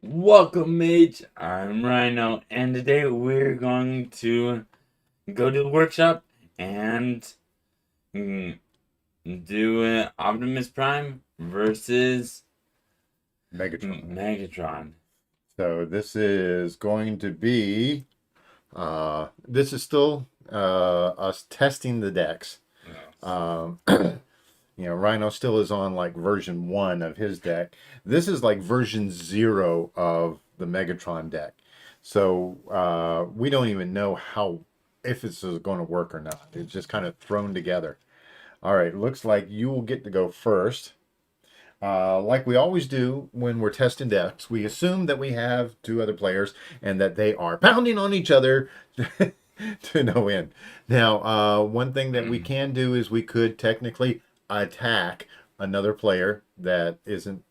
Welcome, mate. I'm Rhino, and today we're going to go to the workshop and mm, do Optimus Prime versus Megatron. Megatron. So this is going to be this is still us testing the decks. Um, Rhino still is on like version 1 of his deck. This is like version 0 of the Megatron deck. So we don't even know how if this is going to work or not. It's just kind of thrown together. All right, looks like you will get to go first. Like we always do when we're testing decks, we assume that we have two other players and that they are pounding on each other to no end. Now, one thing that we can do is we could technically attack another player that isn't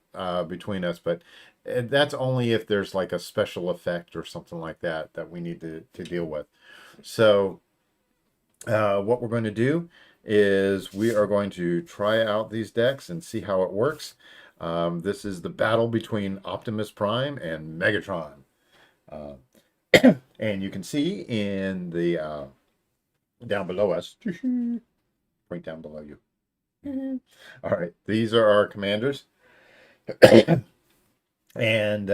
between us, but that's only if there's like a special effect or something like that that we need to deal with. So, what we're going to do is we are going to try out these decks and see how it works. This is the battle between Optimus Prime and Megatron. Uh, and you can see in the down below us, right down below you. All right, these are our commanders. and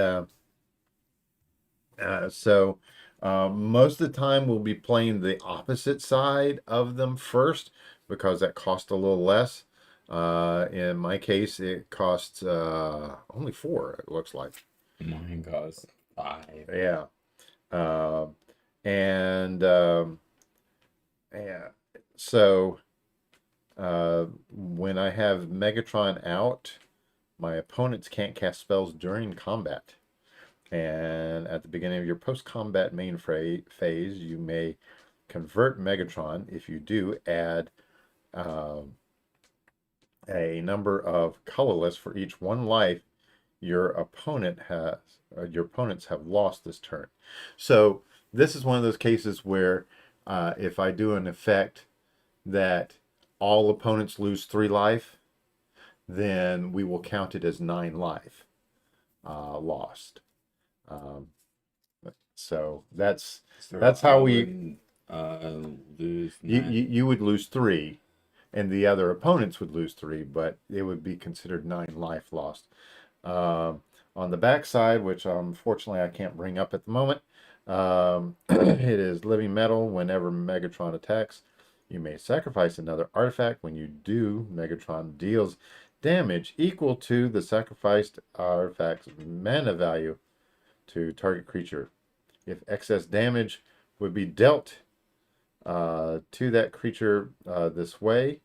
so most of the time we'll be playing the opposite side of them first because that costs a little less. In my case, it costs only 4, it looks like. Mine costs 5. Yeah. Um, and yeah. So when I have Megatron out, my opponents can't cast spells during combat. And at the beginning of your post-combat main phase, you may convert Megatron. If you do, add um, a number of colorless for each 1 life your opponents have lost this turn. So this is one of those cases where if I do an effect that all opponents lose 3 life, then we will count it as 9 life lost. Um, so So that's I how we would lose you, 9. you you would lose 3, and the other opponents would lose 3, but it would be considered 9 life lost. On the back side, which unfortunately I can't bring up at the moment, it is living metal. Whenever Megatron attacks, you may sacrifice another artifact. When you do, Megatron deals damage equal to the sacrificed artifact's mana value to target creature. If excess damage would be dealt to that creature this way,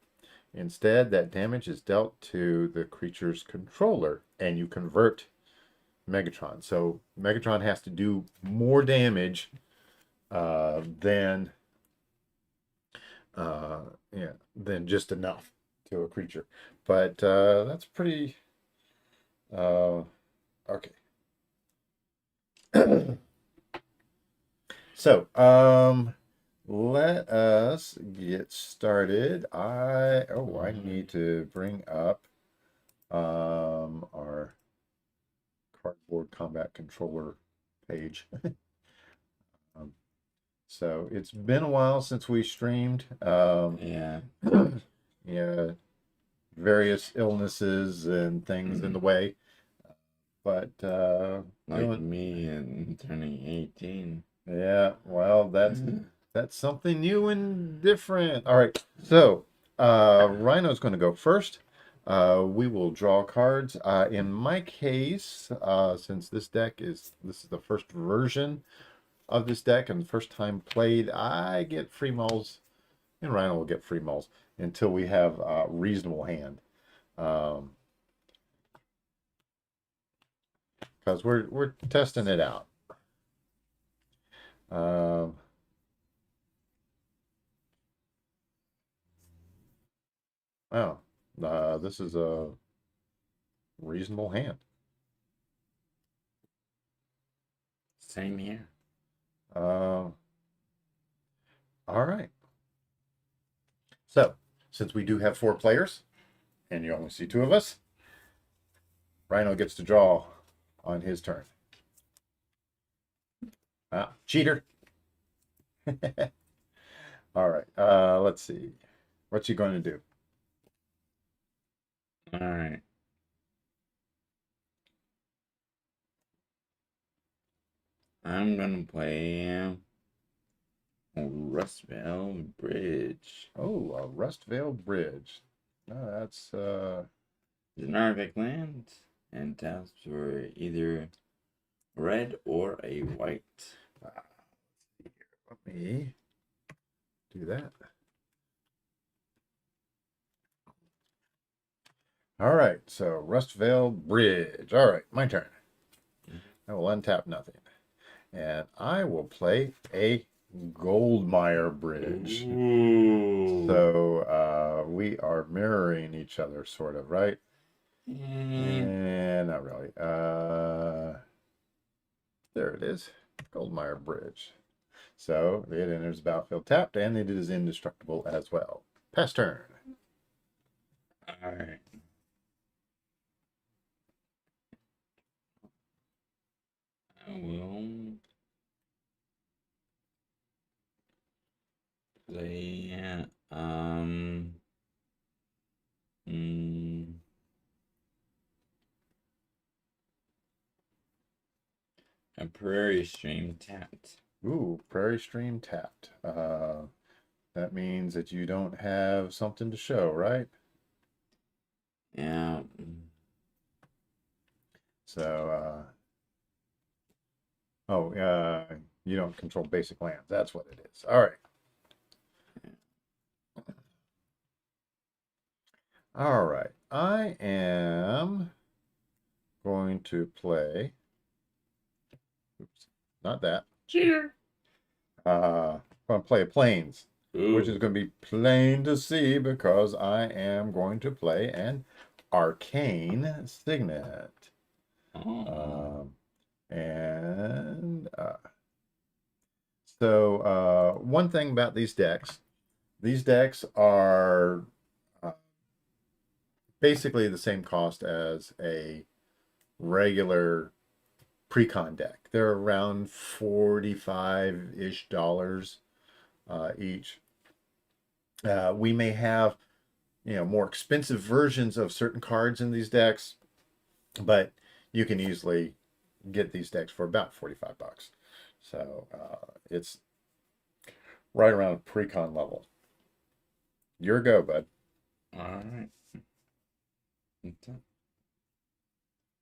instead, that damage is dealt to the creature's controller, and you convert Megatron. So Megatron has to do more damage than uh, yeah, than just enough to a creature. But that's pretty okay. So let us get started. I need to bring up our cardboard combat controller page. um, so it's been a while since we streamed. Yeah. Yeah, various illnesses and things in the way, but Like doing me and turning 18. yeah. Well, that's something new and different. All right, so Rhino's going to go first. We will draw cards. In my case, since this is the first version of this deck and the first time played, I get free mulls, and Rhino will get free mulls until we have a reasonable hand. Um, because we're testing it out. Um, wow, this is a reasonable hand. Same here. Uh, all right. So, since we do have 4 players, and you only see 2 of us, Rhino gets to draw on his turn. Ah, cheater. All right. Let's see. What's you going to do? All right. I'm gonna play Rustvale Bridge. Oh, a Rustvale Bridge. That's Generic land and taps for either red or a white. let me do that. All right, so Rustvale Bridge. All right, my turn. I will untap nothing. And I will play a Goldmire Bridge. Ooh. So we are mirroring each other, sort of, right? Mm. And not really. There it is. Goldmire Bridge. So it enters the battlefield tapped, and it is indestructible as well. Pass turn. All right. I will play mm, a prairie stream tapped. Ooh, Prairie Stream tapped. That means that you don't have something to show, right? Yeah. So, you don't control basic lands. That's what it is. All right. All right. I am going to play. Oops, not that. Cheater. I'm going to play Plains, which is Ooh. going to be plain to see because I am going to play an Arcane Signet. Oh. And so one thing about these decks are basically the same cost as a regular pre-con deck. They're around $45-ish each. We may have, more expensive versions of certain cards in these decks, but you can easily get these decks for about $45. So it's right around a pre-con level. Your go, bud. All right.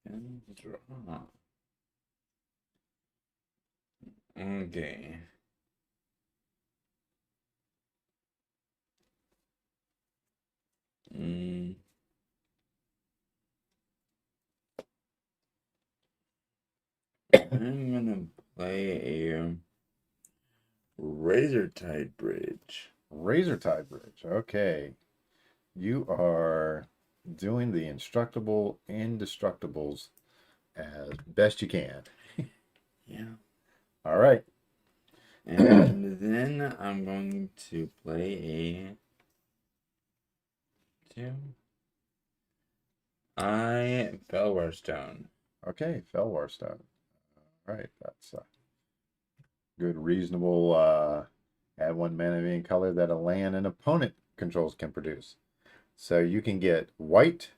And draw. Okay. Mm. I'm gonna play a Razor Tide Bridge. Razor Tide Bridge. Okay. You are doing the instructable indestructibles as best you can. Yeah. All right. And then I'm going to play a two. Felwar Stone. Okay, Felwar Stone. All right, that's a good, reasonable. Add 1 mana of any color that a land an opponent controls can produce. So you can get white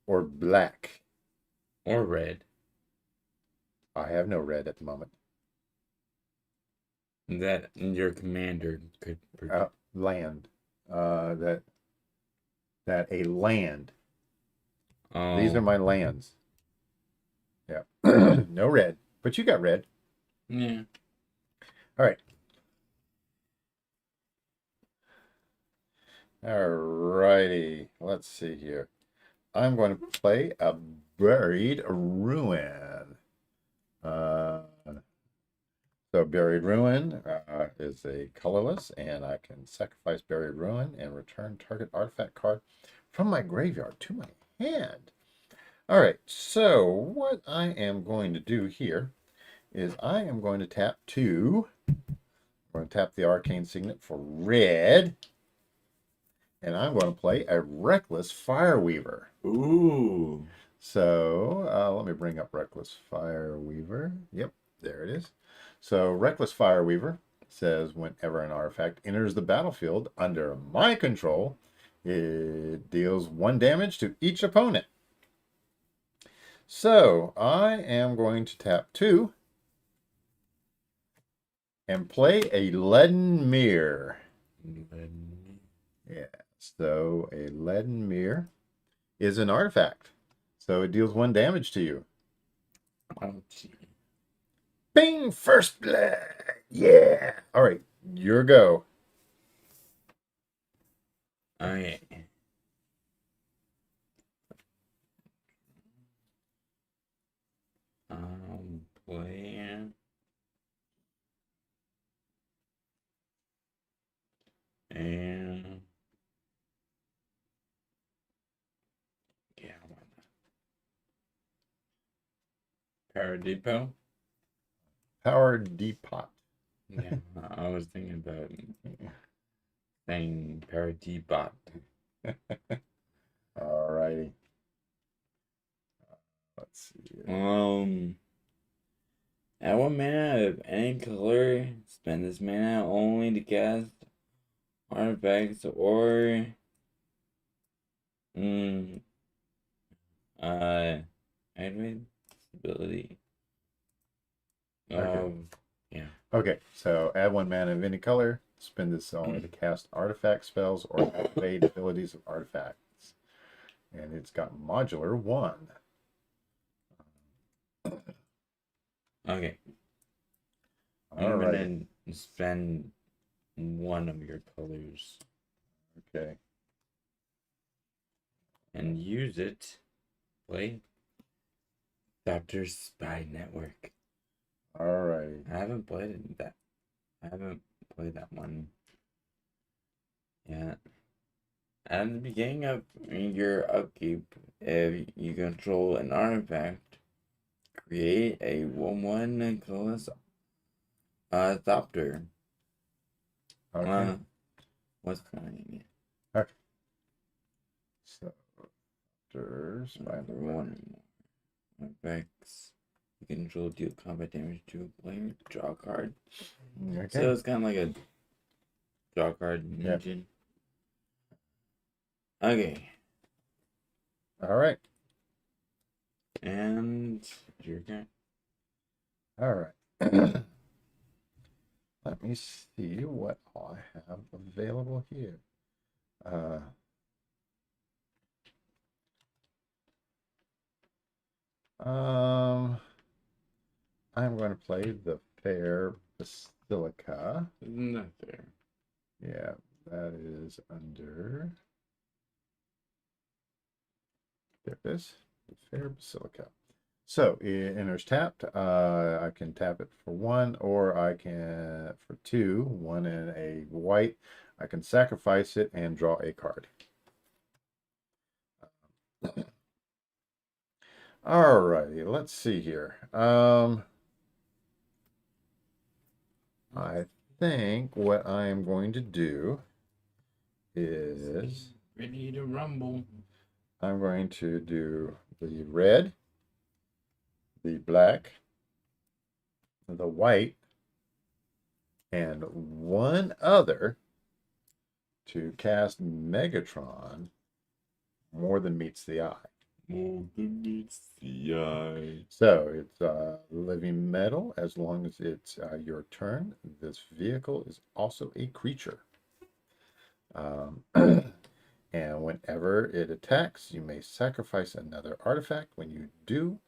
or black. Or red. I have no red at the moment. That your commander could produce. Land. That a land. Oh. These are my lands. Yeah. No red. But you got red. Yeah. All right. All righty. Let's see here. I'm going to play a Buried Ruin. So Buried Ruin is a colorless, and I can sacrifice Buried Ruin and return target artifact card from my graveyard to my hand. All right, so what I am going to do here is I am going to tap two. I'm going to tap the Arcane Signet for red, and I'm going to play a Reckless Fireweaver. Ooh. So let me bring up Reckless Fireweaver. Yep. There it is. So Reckless Fireweaver says whenever an artifact enters the battlefield under my control, it deals 1 damage to each opponent. So I am going to tap 2 and play a Leaden Mirror. Yeah, so a Leaden Mirror is an artifact. So it deals 1 damage to you. Ouchie. Bing! First blood! Yeah! Alright, your go. Okay. Play. And yeah, why not? Paradepot. Power Depot. Yeah, I was thinking about saying Paradebot. Alrighty. Let's see. At 1 mana of any color, spend this mana only to cast artifacts or activate ability. Okay. Yeah. Okay, so add 1 mana of any color. Spend this only to cast artifact spells or activate abilities of artifacts. And it's got modular 1. Okay. I'm Alright. gonna spend 1 of your colors. Okay. And use it. Play Doctor Spy Network. Alright. I haven't played that. I haven't played that one yet. At the beginning of your upkeep, if you control an artifact, create a 1/1 colorless Thopter. Okay. What's playing? Okay. So, Doctors by the one effects. You control deal combat damage to a player. Draw a card. Okay. So it's kind of like a draw card engine. Okay. Alright. And your turn. Alright. Let me see what I have available here. I'm going to play the Fair Basilica. Isn't that fair? Yeah, that is under. There it is. The Fair Basilica. So it enters tapped. I can tap it for 1, or I can for 2. 1 and a white. I can sacrifice it and draw a card. Alrighty, let's see here. I think what I am going to do is ready to rumble. I'm going to do the red, the black, the white, and 1 other to cast Megatron more than meets the eye. More than meets the eye. So it's living metal as long as it's your turn. This vehicle is also a creature. And whenever it attacks, you may sacrifice another artifact. When you do,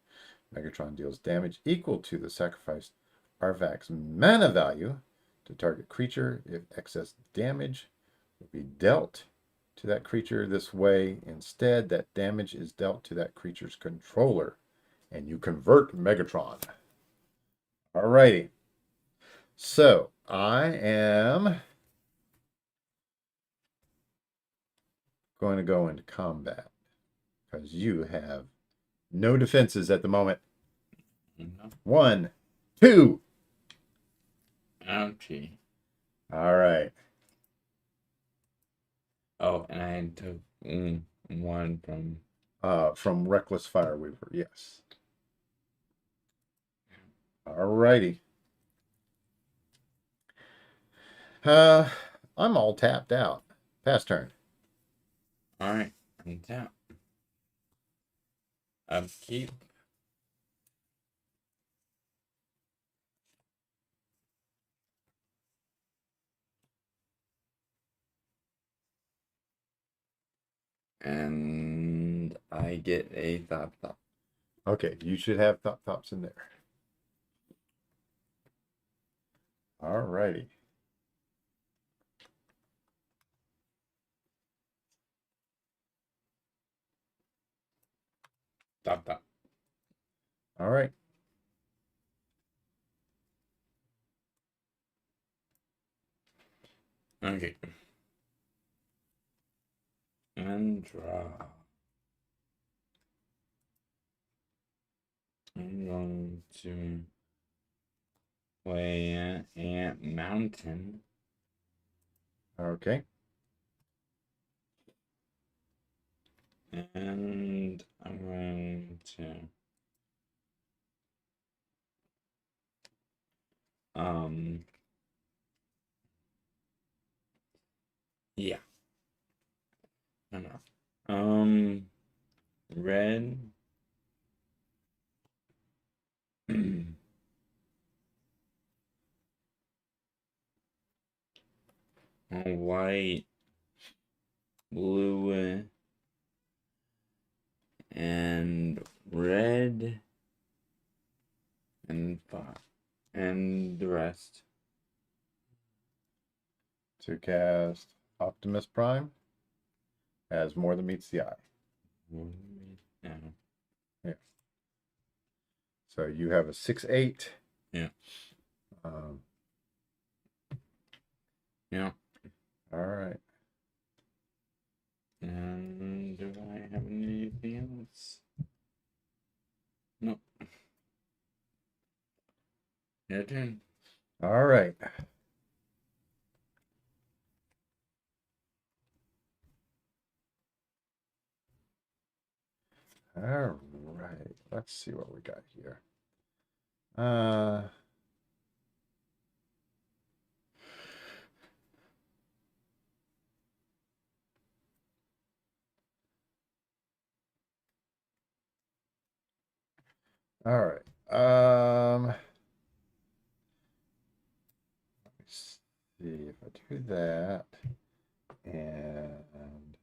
Megatron deals damage equal to the sacrificed artifact's mana value to target creature. If excess damage will be dealt to that creature this way, instead, that damage is dealt to that creature's controller, and you convert Megatron. Alrighty. So I am going to go into combat because you have no defenses at the moment. No. 1, 2. Ouchie. All right. Oh, and I took 1 from From Reckless Fireweaver, yes. Alrighty. I'm all tapped out. Pass turn. Alright, untap. Upkeep. And I get a Thop Thop. Okay, you should have Thop Tops in there. Alrighty. Thop Thop. All right. Okay. And draw. I'm going to play a mountain. Okay. And I'm going to yeah. I know. Red. White, blue, and red, and the rest. To cast Optimus Prime as more than meets the eye. Yeah. Yeah. So you have a 6/8. Yeah. Yeah. All right. And do I have anything else? No. Your turn. All right. All right. Let's see what we got here. All right. Let me see if I do that and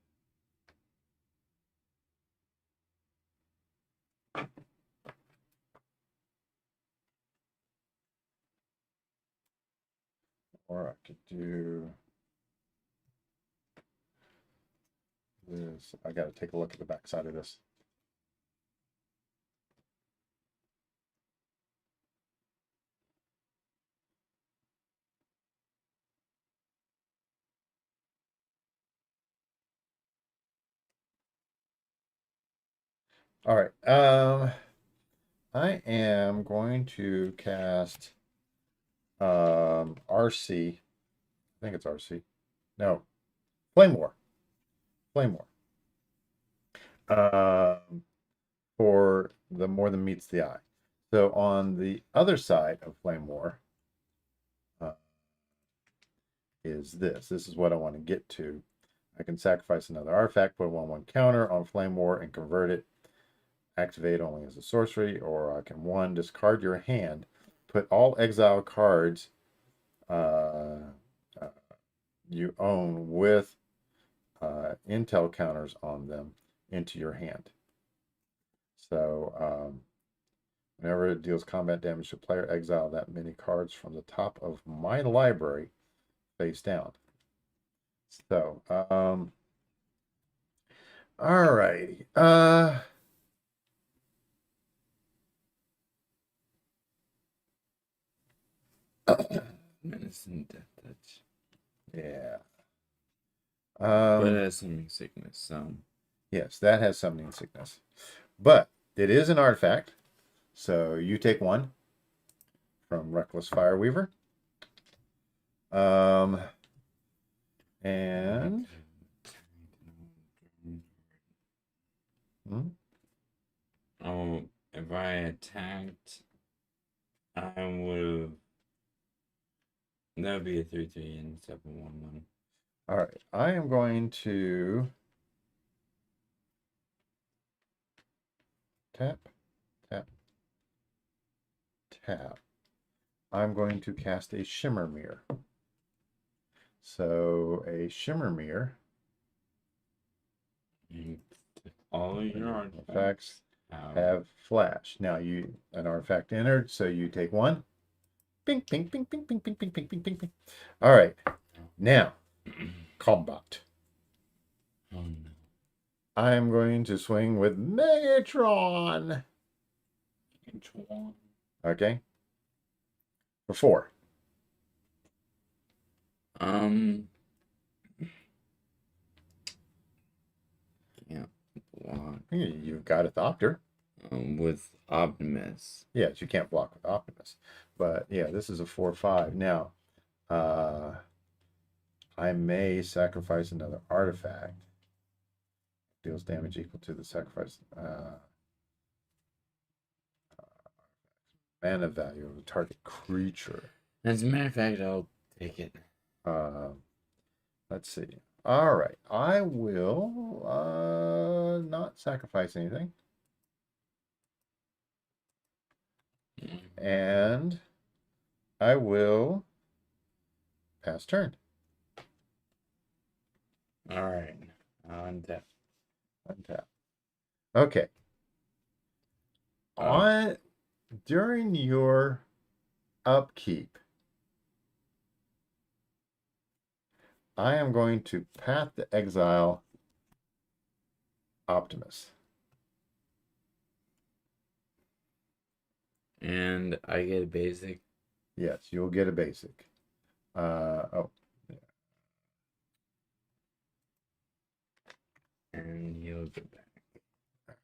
or I could do this. I got to take a look at the back side of this. All right. I am going to cast RC. I think it's RC. No, Flame War. Flame War. For the more than meets the eye. So on the other side of Flame War is this. This is what I want to get to. I can sacrifice another artifact, put a 1/1 counter on Flame War and convert it. Activate only as a sorcery, or I can discard your hand, put all exile cards you own with intel counters on them into your hand. So whenever it deals combat damage to player, exile that many cards from the top of my library face down. So all right. Medicine, death touch. Yeah. But it has summoning sickness, so. Yes, that has summoning sickness. But it is an artifact. So you take 1 from Reckless Fireweaver. And Oh, if I attacked, I would. That would be a 3/3 instead of a 1/1. All right. I am going to tap, tap, tap. I'm going to cast a Shimmer Mirror. So a Shimmer Mirror. All your artifacts have flash. Now an artifact entered, so you take one. Bing, bing, bing, bing, bing, bing, bing, bing, bing, bing, bing. All right. Now, combat. Oh no. I am going to swing with Megatron. Okay. For 4. Yeah. Block. You've got a Thopter. With Optimus. Yes, you can't block with Optimus. But yeah, this is a 4/5. Now, I may sacrifice another artifact. Deals damage equal to the sacrifice mana value of a target creature. As a matter of fact, I'll take it. Let's see. All right. I will not sacrifice anything. And I will pass turn. All right. Untap. Untap. Okay. During your upkeep, I am going to path to exile Optimus. And I get a basic. Yes, you'll get a basic. Oh. Yeah. And he'll go back.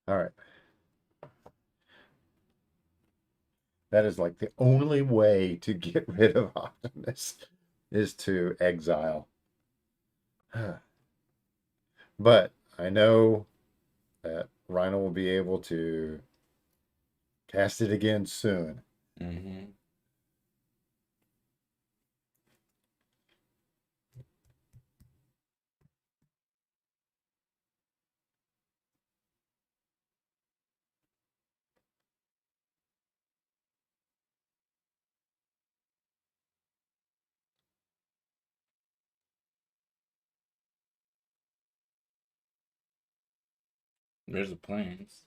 All right. That is like the only way to get rid of Optimus is to exile. But I know that Rhino will be able to cast it again soon. Mm-hmm. There's the planes.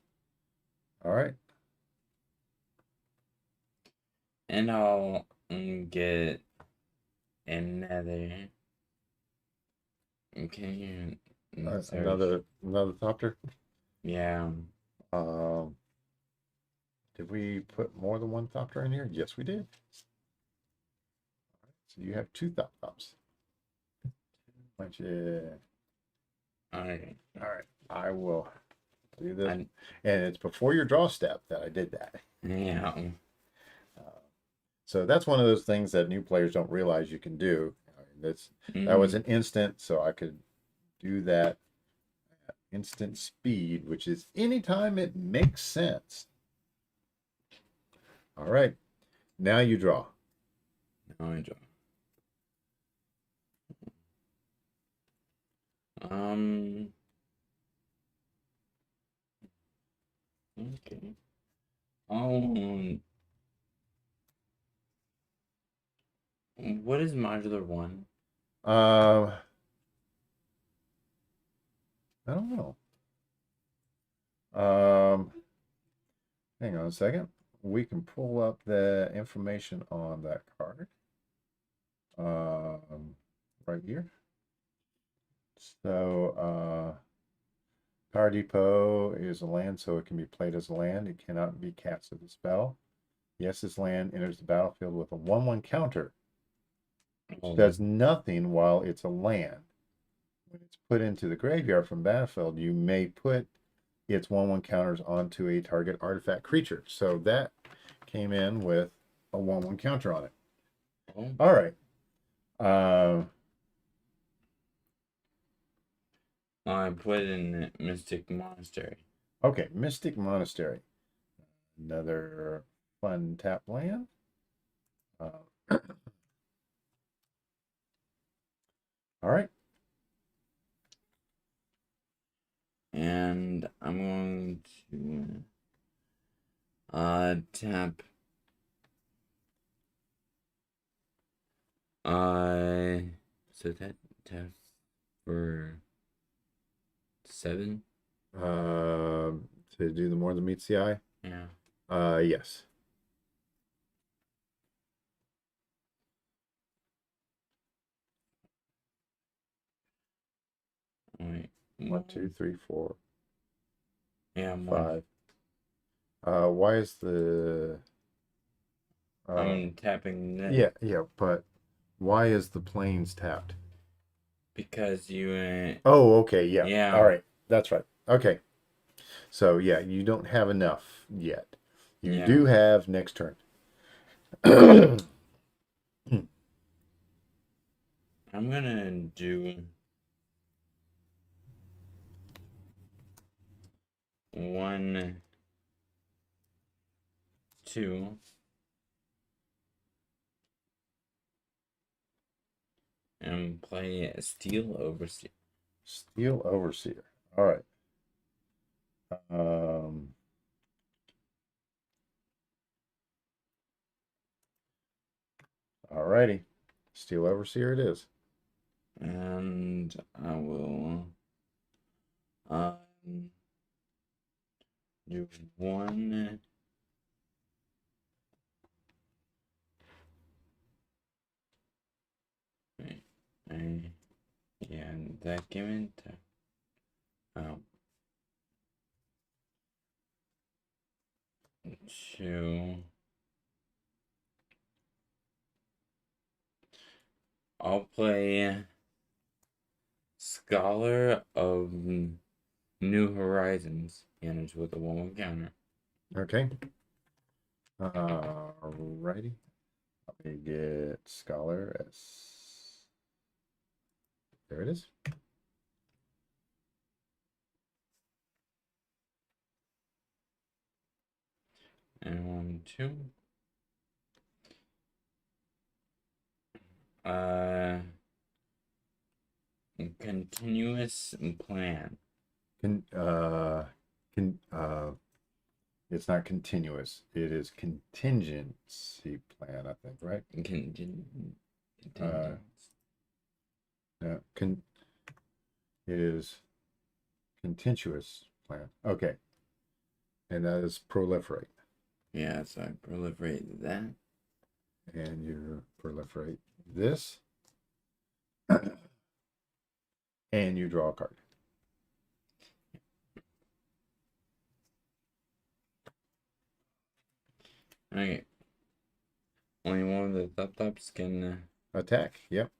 All right. And I'll get another. Okay. Another Thopter. Yeah. Did we put more than one Thopter in here? Yes, we did. So you have 2 Thopters. All right. I will do this. And it's before your draw step that I did that. Yeah. So that's one of those things that new players don't realize you can do. That was an instant, so I could do that at instant speed, which is anytime it makes sense. All right. Now you draw. Now I draw. Okay. What is modular 1? I don't know. Hang on a second. We can pull up the information on that card. Right here. So, Power Depot is a land, so it can be played as a land. It cannot be cast as a spell. Yes, this land enters the battlefield with a 1/1 counter, which does nothing while it's a land. When it's put into the graveyard from battlefield, you may put its 1/1 counters onto a target artifact creature. So that came in with a 1/1 counter on it. All right. I put in Mystic Monastery. Okay, Mystic Monastery. Another fun tap land. All right. And I'm going to tap so that tap for 7. To do the more than meets the eye. Yeah. Yes. Oh, wait. 1, 2, 3, 4, Yeah, 5. Why is the I'm tapping this. yeah, but why is the planes tapped? Because you Oh, okay, yeah. yeah. All right. That's right. Okay. So, yeah, you don't have enough yet. You Yeah. do have next turn. I'm gonna do 1, 2, and play Steel Overseer. Steel Overseer. All right. All righty. Steel Overseer it is. And I will do 1. Wait, yeah, that came into 2. I'll play Scholar of New Horizons, and it's with a 1/1 counter. Okay. Righty. Let me get Scholar as. There it is. And 1, 2. Continuous plan. Can it's not continuous. It is contingency plan, I think, right? Contingent. No, it is continuous plan. Okay. And that is proliferate. Yeah, so I proliferate that. And you proliferate this. And you draw a card. Okay. Only one of the top-tops can attack. Yep.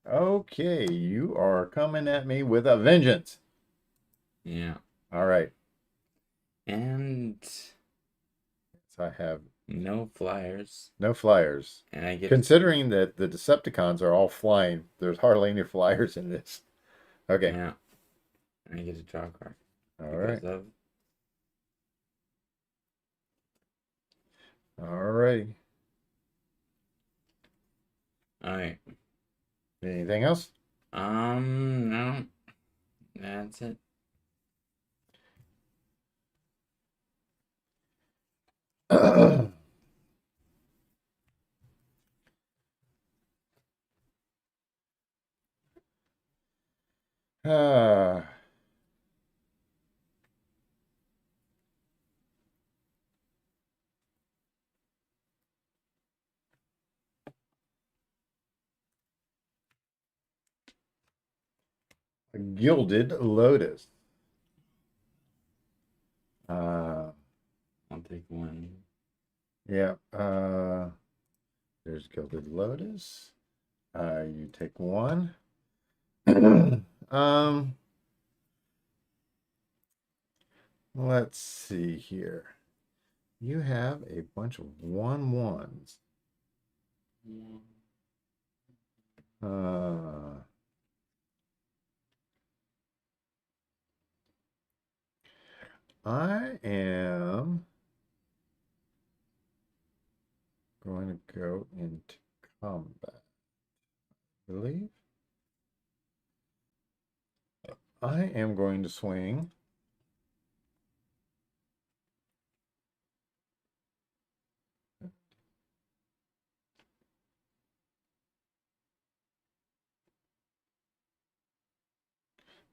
Okay, you are coming at me with a vengeance. Yeah. All right. And so I have no flyers. No flyers. And I get considering that the Decepticons are all flying, there's hardly any flyers in this. Okay. Yeah. And I get to draw a card. All right. All right. All right. Anything else? No. That's it. A Gilded Lotus. I'll take 1. Yeah. There's Gilded Lotus. You take 1. Let's see here. You have a bunch of 1/1s. I am going to go into combat, I believe. I am going to swing.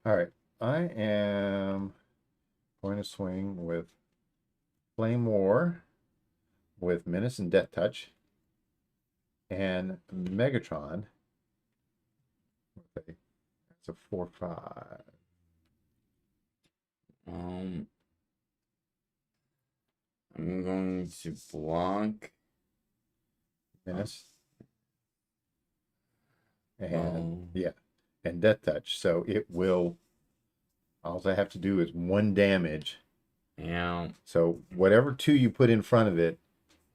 All right, I am going to swing with Flame War, with Menace and Death Touch, and Megatron. Okay, that's a 4/5. I'm going to block. Menace. And yeah, and Death Touch. So it will, all I have to do is 1 damage. Yeah. So whatever 2 you put in front of it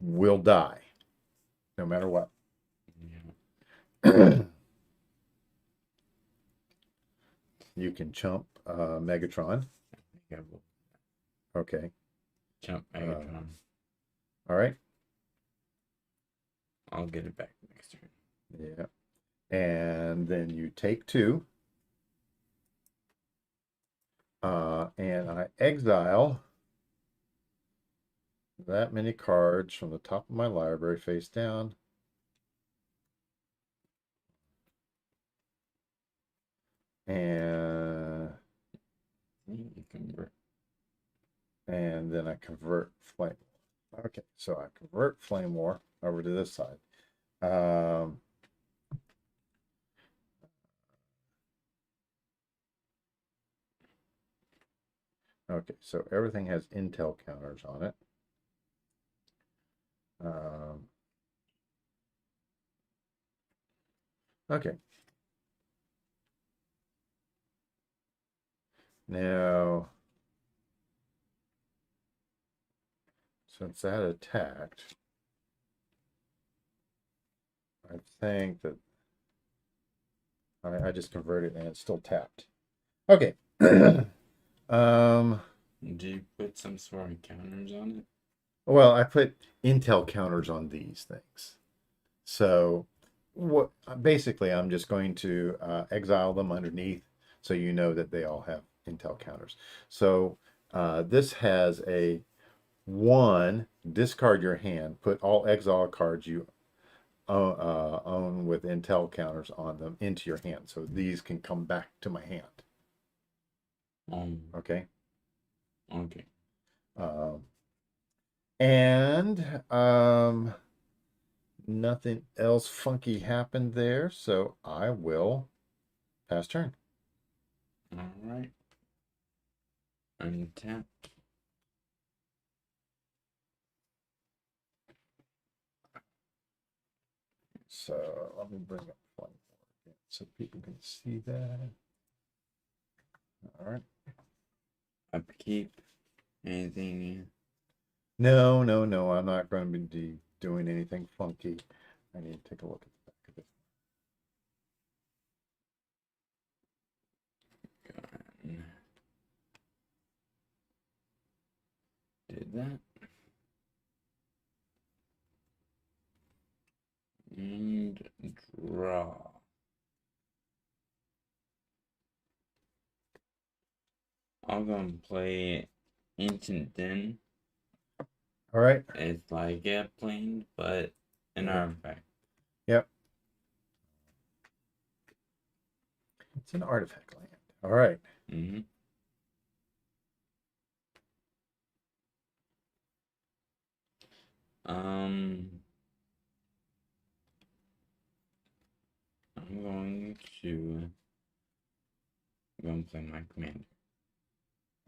will die, no matter what. Yeah. You can chump Megatron. Okay. Jump Megatron. All right. I'll get it back next turn. Yeah. And then you take 2. And I exile that many cards from the top of my library face down. And then I convert Flame War. Okay, so I convert Flame War over to this side. Okay, so everything has intel counters on it. Okay. Now, since that attacked, I think that I just converted and it's still tapped. Okay. Do you put some sort of counters on it? Well, I put intel counters on these things. So what basically I'm just going to exile them underneath so you know that they all have intel counters. So this has a 1, discard your hand, put all exile cards you own with intel counters on them into your hand. So these can come back to my hand. Okay. Okay. And nothing else funky happened there, so I will pass turn. All right. Untap. So let me bring up Flame War again so people can see that. All right. Upkeep. Anything? No, I'm not going to be doing anything funky. I need to take a look at the back of this. Did that. And draw. I'm gonna play Ancient Den. All right. It's like a plane, but an artifact. Yep. It's an artifact land. All right. Mm-hmm. I'm going to go and play my commander.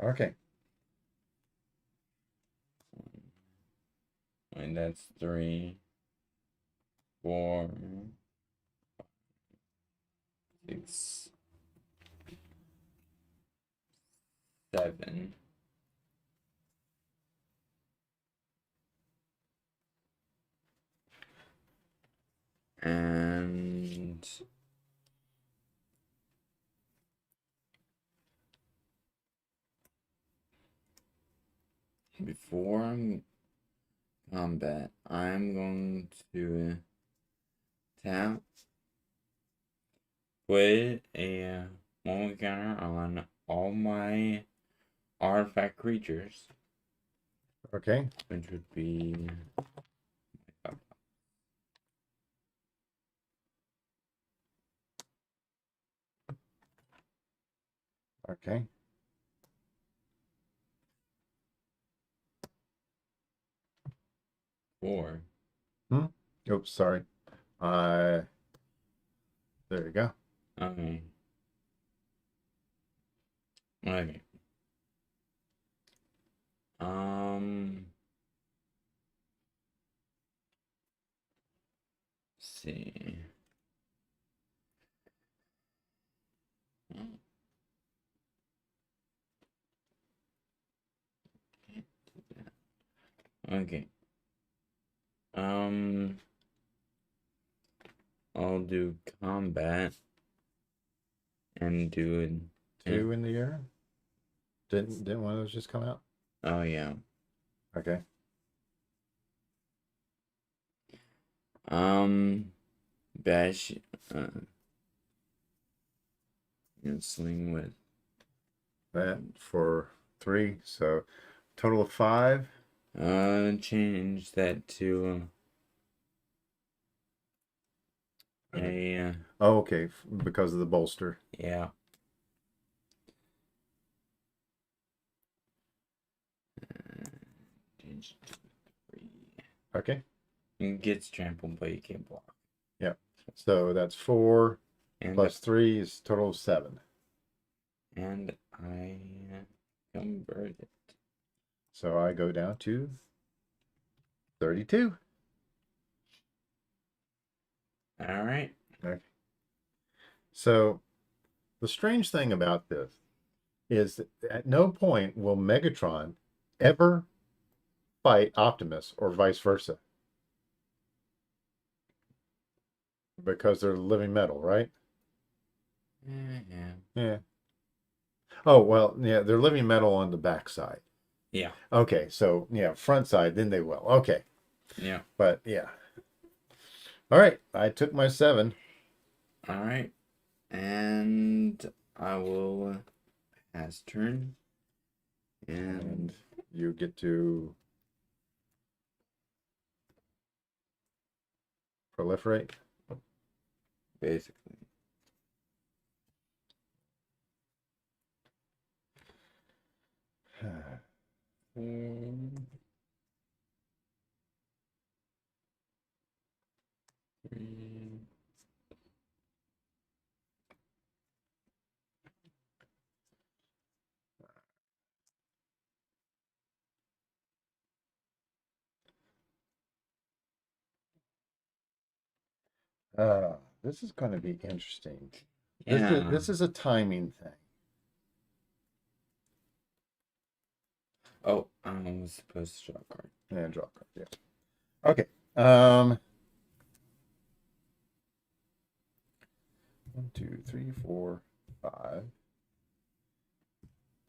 Okay. And that's 3, 4, 6, 7. And before I'm combat. I'm going to tap, put a moment counter on all my artifact creatures, Okay. which would be Okay. 4. Oops, sorry. There you go. Okay. Okay. See. Okay. I'll do combat and do it. 2 in the air. Didn't one of those just come out? Oh yeah. Okay. Bash. And sling with. That for 3. So total of 5. Change that to a. Oh, okay. Because of the bolster. Yeah. Change to 3. Okay. It gets trampled, but you can't block. Yeah. So that's 4 And plus 3 is total of 7. And I convert it. So I go down to 32. All right. Okay. So the strange thing about this is that at no point will Megatron ever fight Optimus or vice versa. Because they're living metal, right? Yeah. Yeah. Oh, well, yeah, they're living metal on the back side. Yeah. Okay, so yeah, front side, then they will. Okay. Yeah. But yeah. All right, I took my 7. All right. And I will pass turn. And you get to proliferate. Basically. Three. This is going to be interesting. Yeah. This is a timing thing. Oh, I was supposed to draw a card. And draw a card, yeah. Okay. 1, 2, 3, 4, 5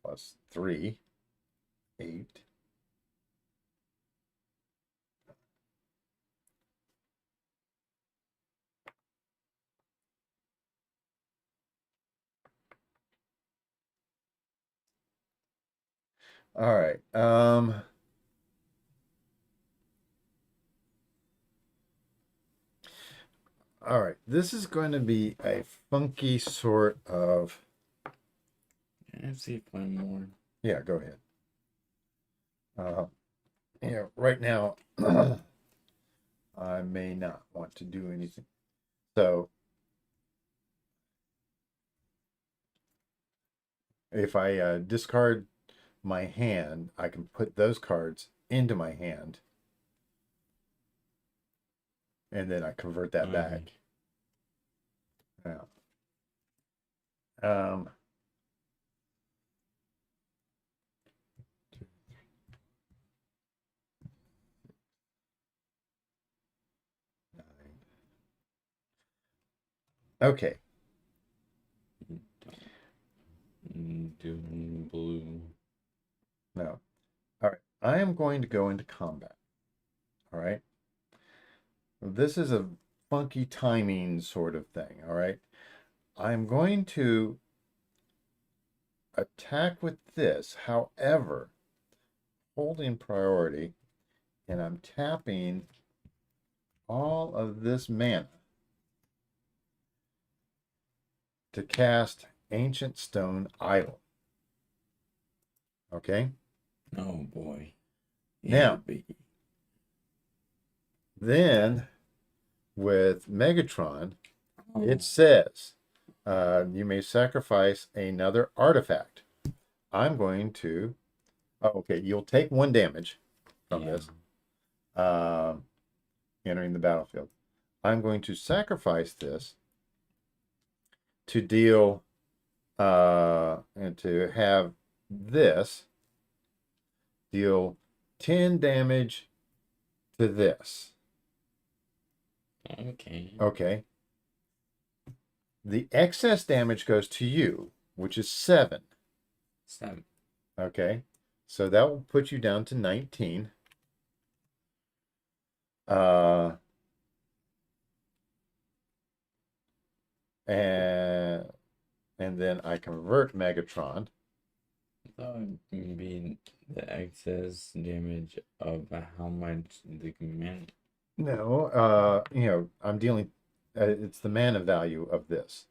plus 3, 8. All right. All right. This is going to be a funky sort of. Let's see if one more. Yeah, go ahead. Yeah, right now, I may not want to do anything. So, if I discard my hand, I can put those cards into my hand. And then I convert that back. Now, okay. Doing blue. No. All right. I am going to go into combat. All right. This is a funky timing sort of thing. All right. I'm going to attack with this, however, holding priority, and I'm tapping all of this mana to cast Ancient Stone Idol. Okay? Oh boy. Now, biggie. then with Megatron, Oh. it says you may sacrifice another artifact. I'm going to. Oh, okay, you'll take 1 damage from this, entering the battlefield. I'm going to sacrifice this to deal and to have this deal 10 damage to this. Okay. Okay. The excess damage goes to you, which is 7. 7. Okay. So that will put you down to 19. And then I convert Megatron. That would be the excess damage of how much the command. No, I'm dealing. It's the mana value of this,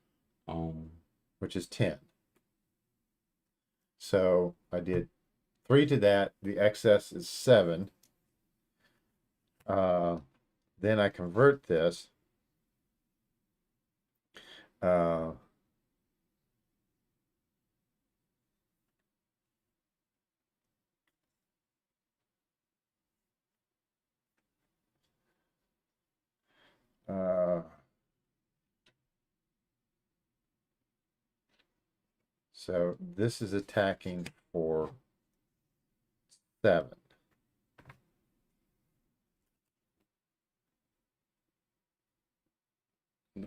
which is 10. So I did 3 to that. The excess is 7. Then I convert this. So this is attacking for 7.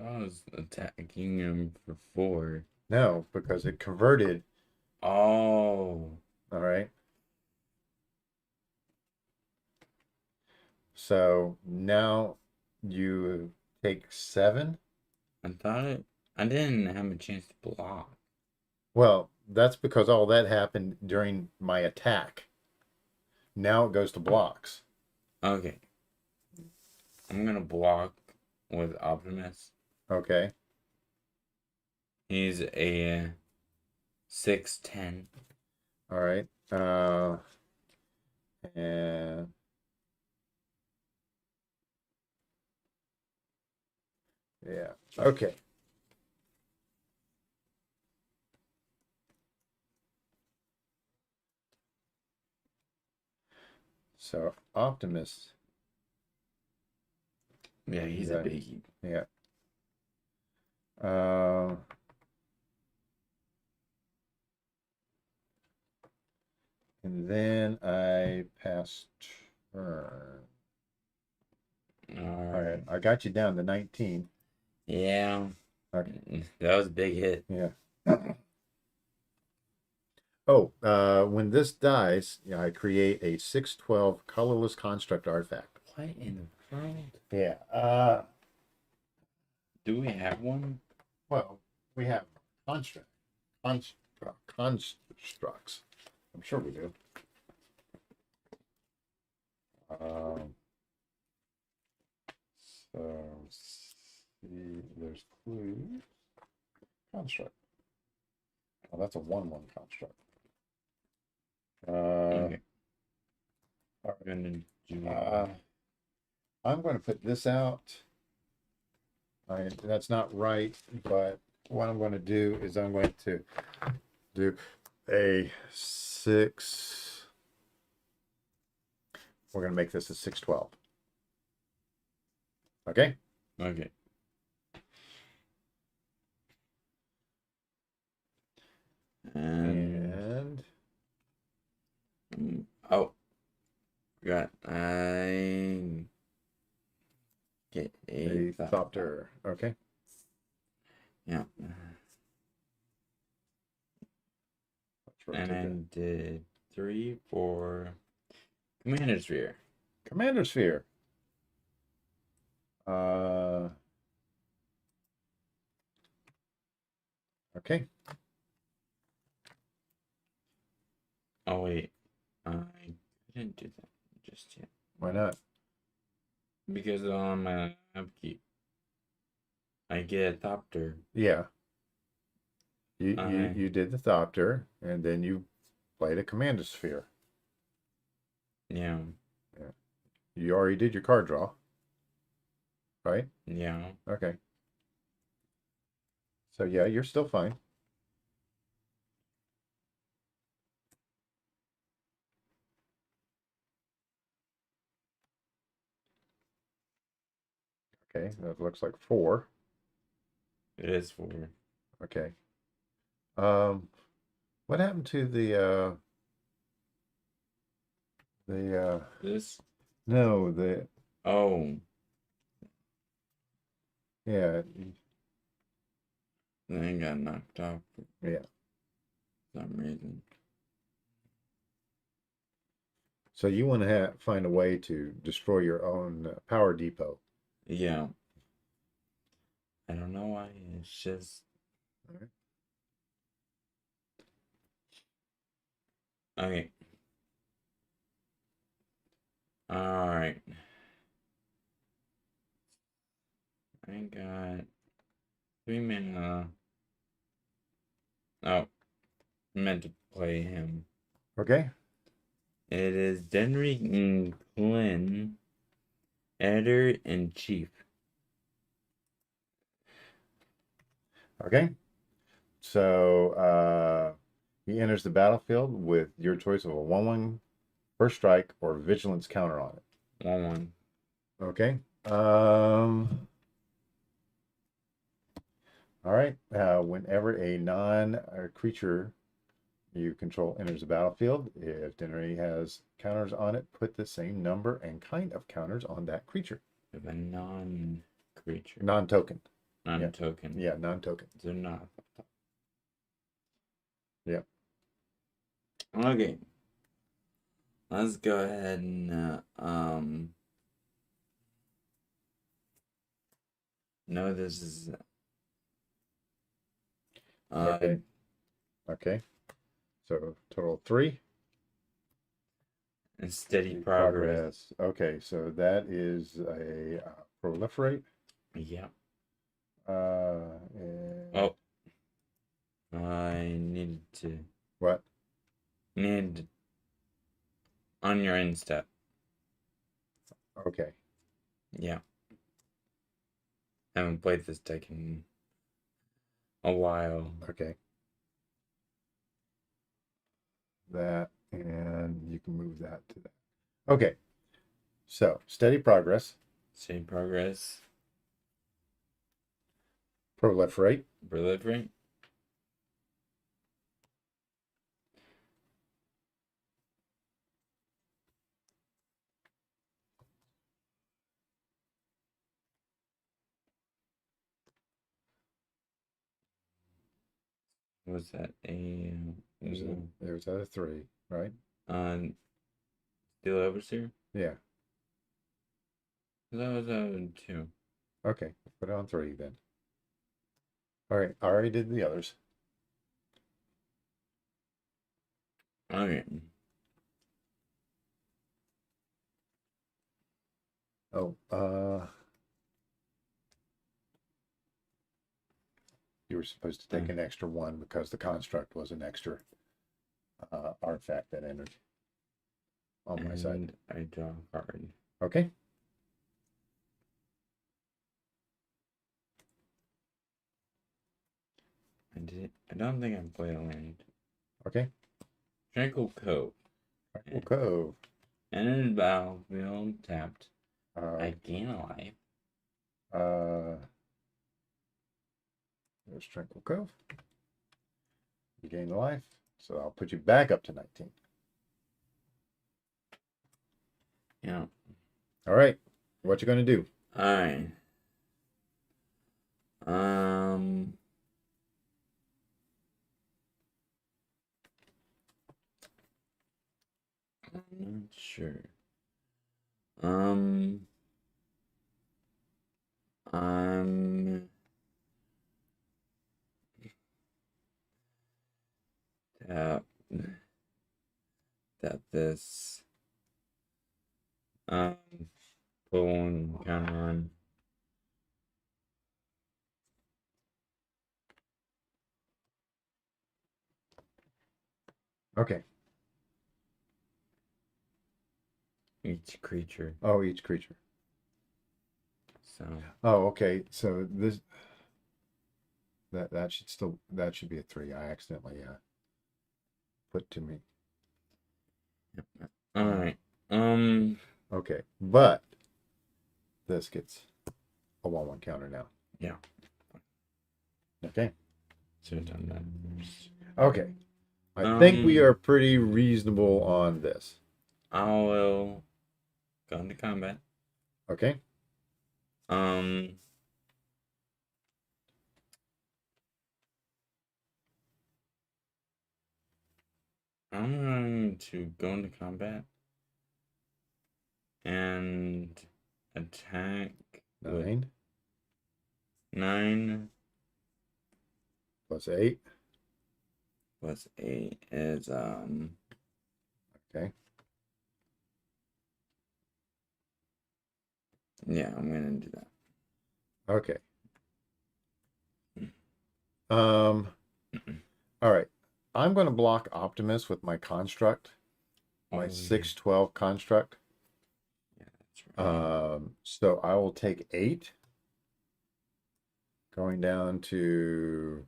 I was attacking him for 4. No, because it converted. Oh. All right. So now you take 7. I didn't have a chance to block. Well, that's because all that happened during my attack. Now it goes to blocks. Okay. I'm gonna block with Optimus. Okay. He's a 6'10". All right. And yeah. Okay. So Optimus. Yeah, he's a biggie. Yeah. And then I pass turn. All right. I got you down to 19. Yeah. Okay. That was a big hit. Yeah. Oh, when this dies, I create a 6/12 colorless construct artifact. What in the world? Yeah. Do we have one? Well, we have constructs. I'm sure we do. So see, there's clues. Construct. Oh, that's a 1/1 construct. Okay. I'm going to put this out. That's not right, but what I'm going to do is I'm going to do a 6. We're going to make this a 6/12. Okay? Okay. And oh, forgot I get a Thopter. Okay. Yeah. And I did 3 for Commander Sphere. Commander Sphere. Okay. Oh wait, I didn't do that just yet Why not? because on my upkeep I get a Thopter. Yeah. You you I you did the Thopter, and then you played a Commander Sphere. yeah Yeah. You already did your card draw, right? yeah. Okay. So yeah, you're still fine. Okay, that looks like 4. It is 4. Okay. Um, what happened to the This no, the oh yeah, then got knocked off for yeah. some reason. So you want to find a way to destroy your own power depot. Yeah, I don't know why. It's just All right. okay. All right. I got 3 mana. Oh, meant to play him. Okay. It is Denry Glenn, editor in chief. Okay. So he enters the battlefield with your choice of a 1/1 first strike or vigilance counter on it. 1/1. Okay. All right. Whenever a non-creature you control enters the battlefield, if Dennery has counters on it, put the same number and kind of counters on that creature. Of a non-creature. Non-token. Non-token. Yeah, non-token. They're not. Yeah. Okay. Let's go ahead and no, this is Okay. Okay. So total 3. steady progress. Okay, so that is a proliferate. Yeah. And Oh, I need to what? need on your end step. Okay. Yeah. Haven't played this deck in a while. Okay. That, and you can move that to that. Okay. So steady progress, Steady progress. proliferate, Proliferate. Was that a there's a 3, right? uh Steel Overseer? Yeah. That was a 2. Okay. Put it on 3 then. All right. I already did the others. Okay. Oh, you were supposed to take an extra 1 because the construct was an extra artifact that entered on my side. And I draw a card. Okay. I don't think I played a land. Okay. Tranquil Cove. Tranquil Cove. Enter the battlefield tapped. Uh, I gain a life. there's Tranquil Cove. You gain the life, so I'll put you back up to 19. Yeah. All right. What you gonna do? Alright. I'm not sure. Um, tap, tap this. Um, Put one counter on. Okay. Each creature. Oh, each creature. So. Oh, okay. So this that should be a 3. I accidentally put to me. All right. Okay, but this gets a 1/1 counter now. Yeah. Okay. Should have done that. Okay. I think we are pretty reasonable on this. I will go into combat. Okay. I'm going to go into combat and attack 9 with 9 plus 8. plus 8 is Okay. yeah, I'm gonna do that. Okay. All right. I'm going to block Optimus with my construct, my 6/12 construct. Yeah, that's right. So I will take 8, going down to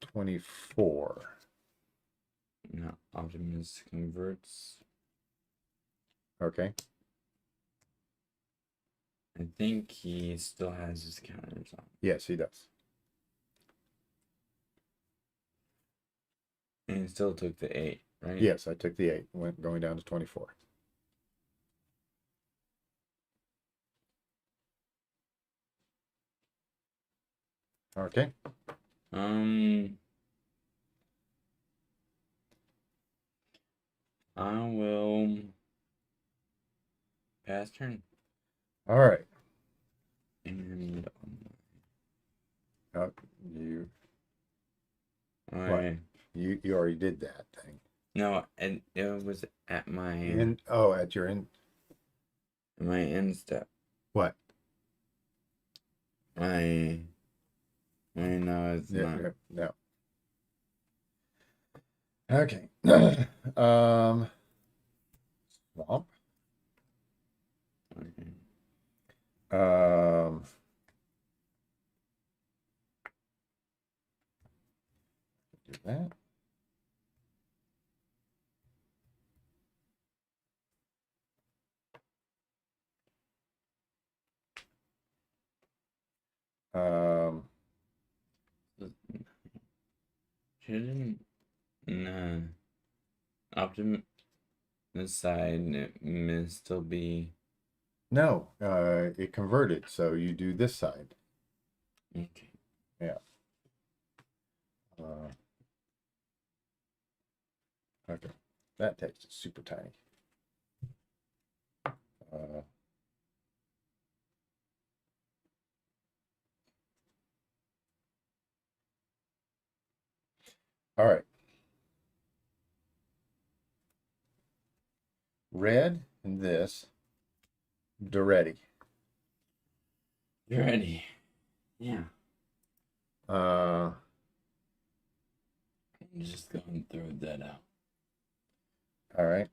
24. Now Optimus converts. Okay. I think he still has his counters on. Yes, he does. And he still took the 8, right? Yes, I took the 8, going down to 24. Okay. I will pass turn. All right. And You I you already did that thing. no, and it was at my At your end. my end step. What? No, it's not. No. Okay. Swamp. Okay. Do that. Shouldn't no Optimus side may still be No, it converted, so you do this side. okay. Yeah. Okay. That text is super tiny. All right. Red and this. Duretti. You're ready. Yeah. Uh, I'm just going to throw that out. all right.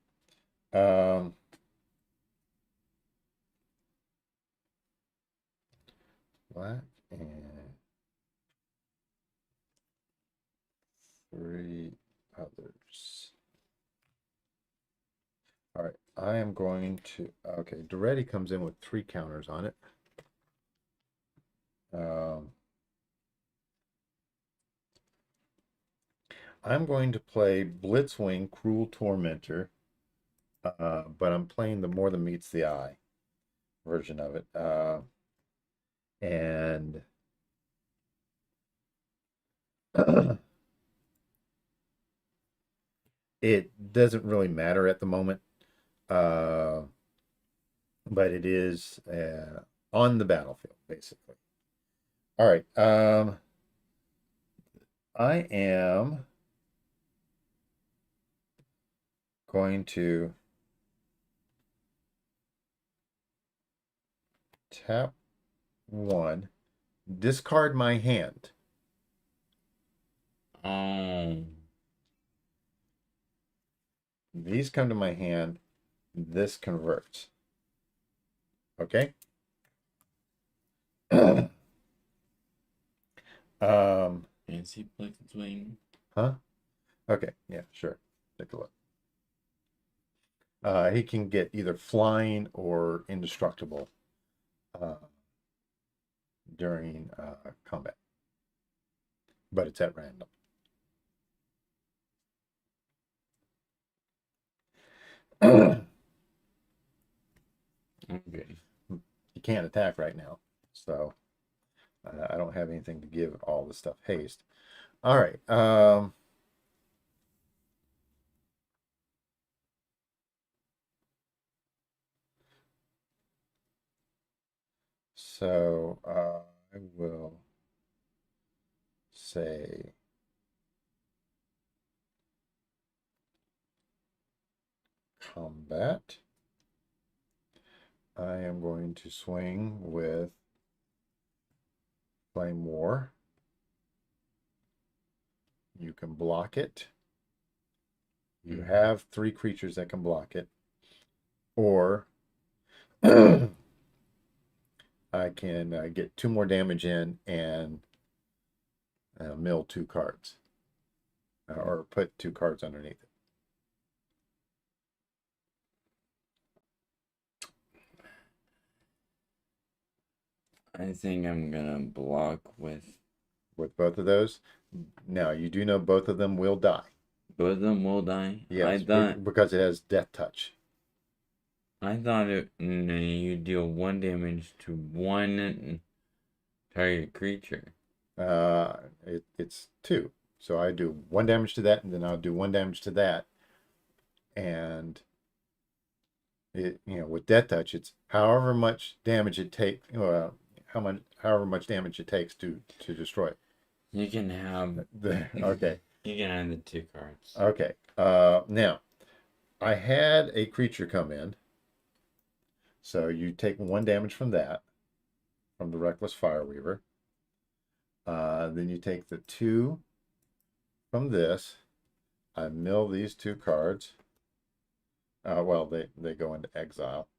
Black and 3 others. All right, I am going to, okay, Duretti comes in with 3 counters on it. I'm going to play Blitzwing Cruel Tormentor, but I'm playing the More Than Meets the Eye version of it. And it doesn't really matter at the moment, but it is on the battlefield, basically. All right. I am going to tap 1, discard my hand. Oh. These come to my hand. This converts. Okay. Fancy Flex Wing. Huh? Okay. Yeah, sure. Take a look. He can get either flying or indestructible during combat, but it's at random. Okay. He can't attack right now, so I don't have anything to give all the stuff haste. All right. So I will say combat. I am going to swing with Flame War. You can block it. You have 3 creatures that can block it. Or I can get 2 more damage in and mill 2 cards. Or put 2 cards underneath it. I think I'm gonna block with both of those. Now, you do know both of them will die. both of them will die. Yes, because it has Death Touch. I thought you deal 1 damage to 1 target creature. It's 2. So I do 1 damage to that, and then I'll do 1 damage to that. And it, with Death Touch, it's however much damage it takes. However much damage it takes to destroy it. You can have okay. You can have the 2 cards. Okay. Now, I had a creature come in. So you take 1 damage from that, from the Reckless Fireweaver. Then you take the 2 from this. I mill these 2 cards. Well, they go into exile.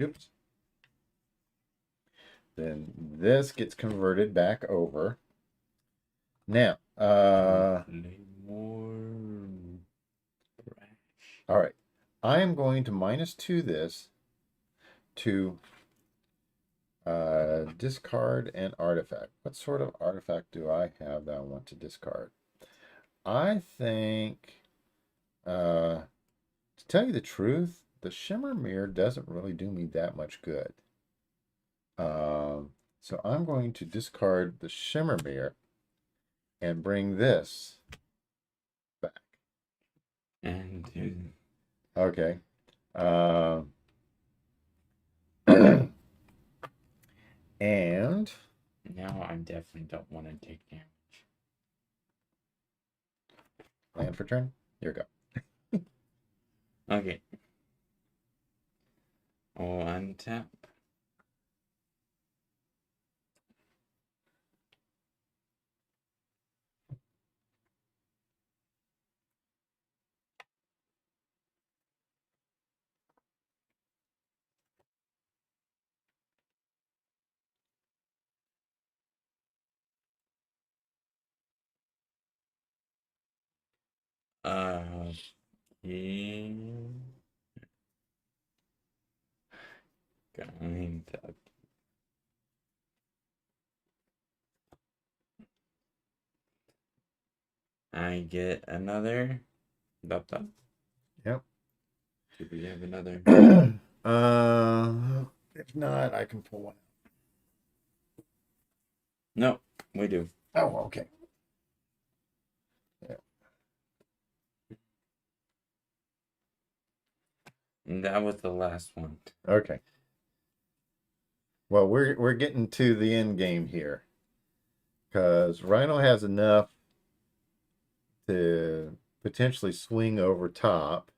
Oops. Then this gets converted back over. Now, all right. I am going to -2 this to discard an artifact. What sort of artifact do I have that I want to discard? I think, to tell you the truth, the Shimmer Mirror doesn't really do me that much good. So I'm going to discard the Shimmer Mirror and bring this back. And okay. And now I definitely don't want to take damage. Land for turn. Here we go. Okay. I'll untap. Yeah. Going to. I get another. Dot. Yep. Do we have another? If not, I can pull one. No, we do. Oh, okay. Yeah. That was the last one. Okay. Well, we're getting to the end game here, because Rhino has enough to potentially swing over top.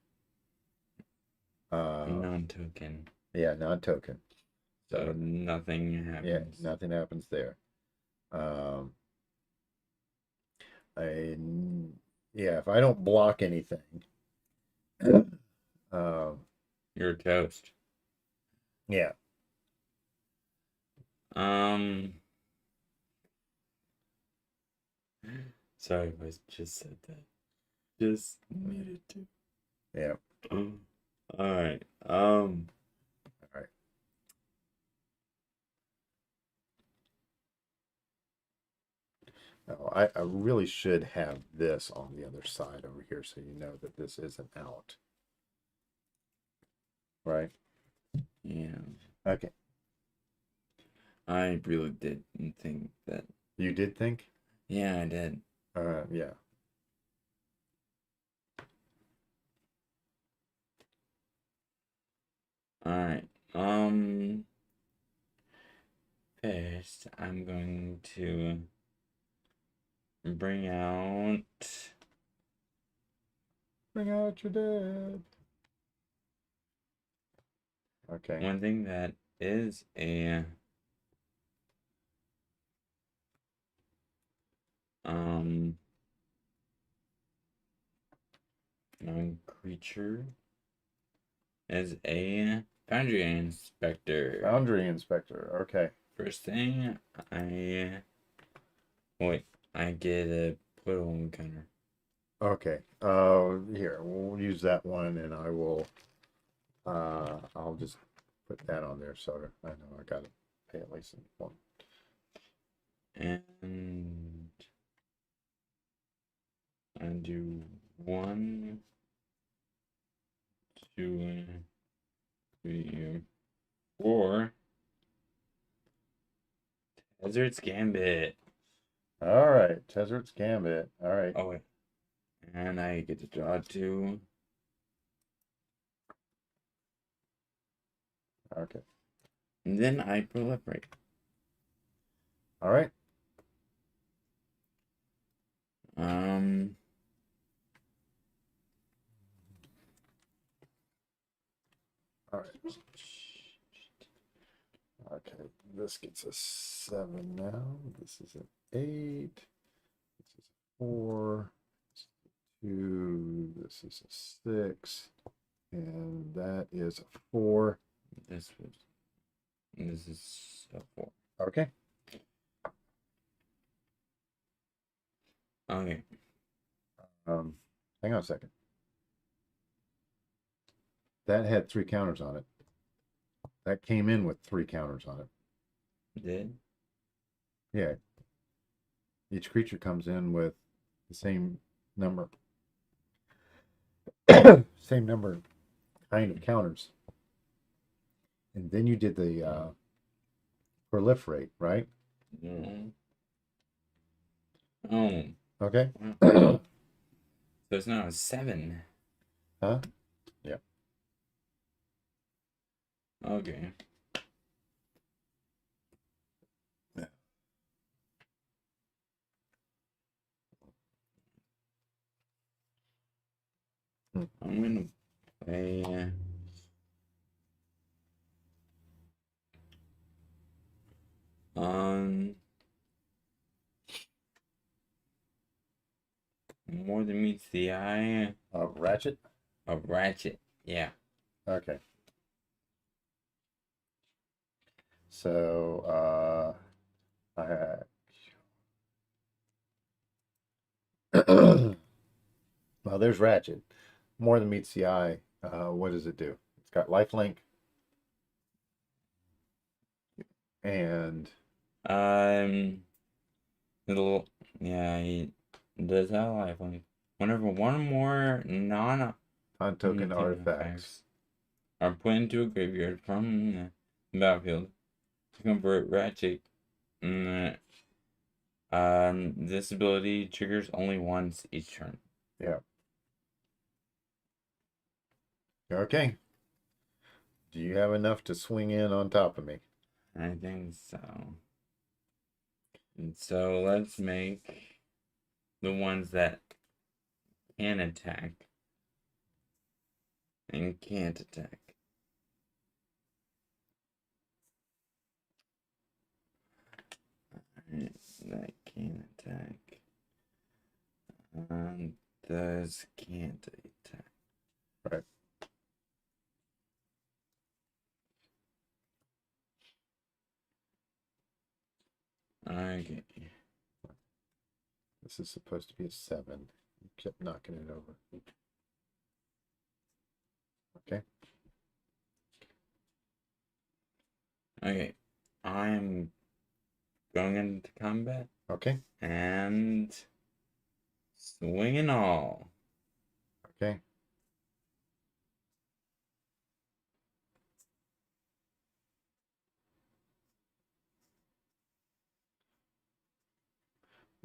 Non-token. Yeah, non-token. So nothing happens. Yeah, nothing happens there. Yeah, if I don't block anything, You're toast. yeah. Sorry if I just said that. Just needed to. Yeah. All right. All right. Oh, I really should have this on the other side over here, so you know that this isn't out. Right? Yeah. Okay. I really didn't think that. You did think? Yeah, I did. Yeah. All right. First, I'm going to bring out your dad. Okay. one thing that is a non-creature is a Foundry Inspector. Boundary inspector. Okay. First thing, I get a portal encounter. Okay. Here, we'll use that one, and I will. I'll just put that on there, so I know I got to pay at least one. And I do 1, 2, 3, 4. Desert's Gambit. All right, Tezzert's Gambit. All right. Oh wait. And I get to draw 2. Okay. And then I proliferate. All right. All right. Okay, this gets a 7 now. This is an 8. This is a 4. This is a 2. This is a 6. And that is a 4. This is a 4. Okay. Okay. Hang on a second. That had 3 counters on it. That came in with 3 counters on it. Did? Yeah. Each creature comes in with the same number. Same number kind of counters. And then you did the proliferate, right? No. Oh. Okay. So it's now a 7. Huh? Yeah. Okay. I'm gonna play more than meets the eye. Ratchet? A ratchet. Yeah. Okay. So, well, there's Ratchet. More than meets the eye. What does it do? It's got lifelink. And It'll he does have lifelink. Whenever one or more non-token artifacts are put into a graveyard from the battlefield to convert Ratchet. This ability triggers only once each turn. Yeah. Okay. Do you have enough to swing in on top of me? I think so. And so let's make the ones that can attack and can't attack. Alright, that can attack. Those can't attack. Right. Okay. This is supposed to be a 7. You kept knocking it over. Okay. Okay. I'm going into combat Okay. and swinging all. Okay.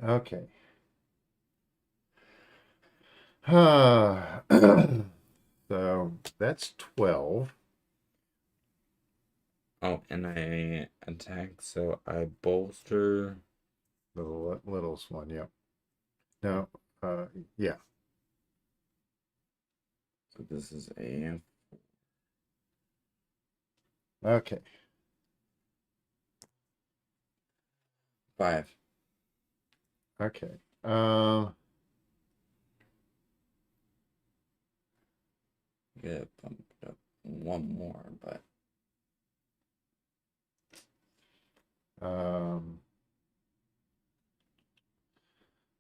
Okay. So that's 12. Oh, and I attack, so I bolster. The littlest one, yeah. No, yeah. So this is a Okay. 5. Okay. Get bumped up one more, but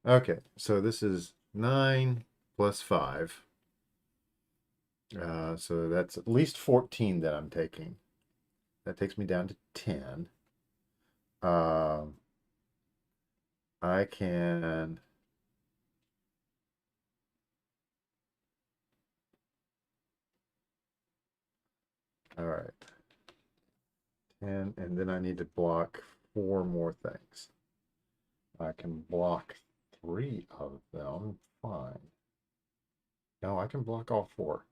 Okay, so this is 9 plus 5. So that's at least 14 that I'm taking. That takes me down to 10. I can... All right. 10, and then I need to block 4 more things. I can block 3 of them. Fine. No, I can block all 4.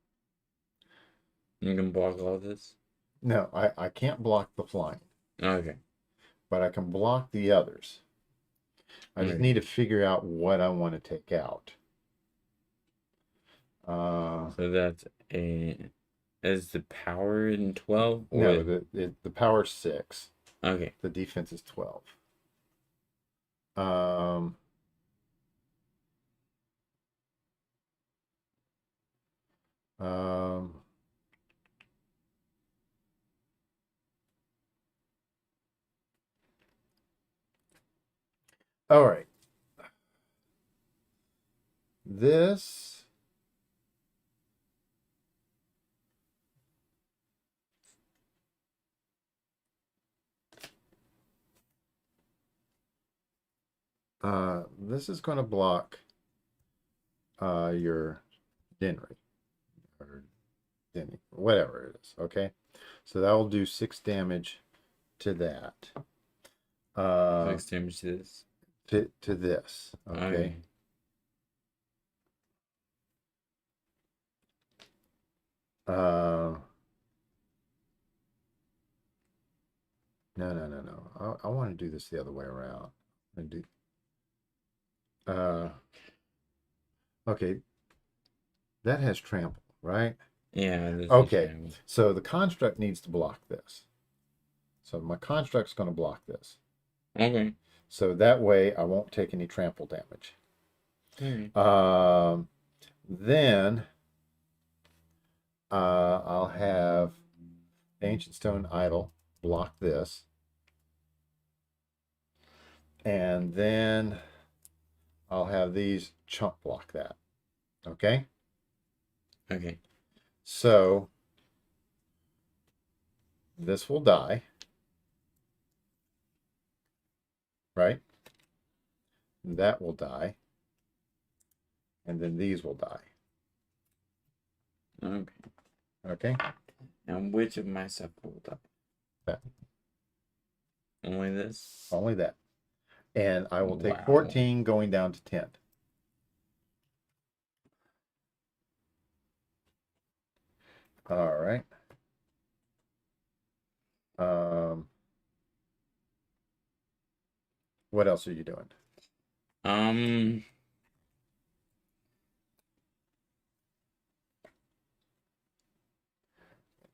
you can block all this. No, I can't block the flying, Okay. but I can block the others. I just need to figure out what I want to take out. So that's a. Is the power in 12? Or... No, the power's 6. Okay. The defense is 12. Um, um, all right. This this is going to block your Denry or Denny, whatever it is. Okay, so that will do 6 damage to that. 6 damage to this. To this. Okay. No. I want to do this the other way around. And do. Okay. That has trample, right? Yeah. This Okay. So the construct needs to block this. So my construct's going to block this. Okay. So that way I won't take any trample damage. Then I'll have Ancient Stone Idol block this. And then I'll have these chunk block that. Okay? Okay. So this will die. Right? That will die. And then these will die. Okay. Okay? And which of my stuff will die? That. Only this? Only that. And I will take 14 going down to 10. All right. What else are you doing? Um,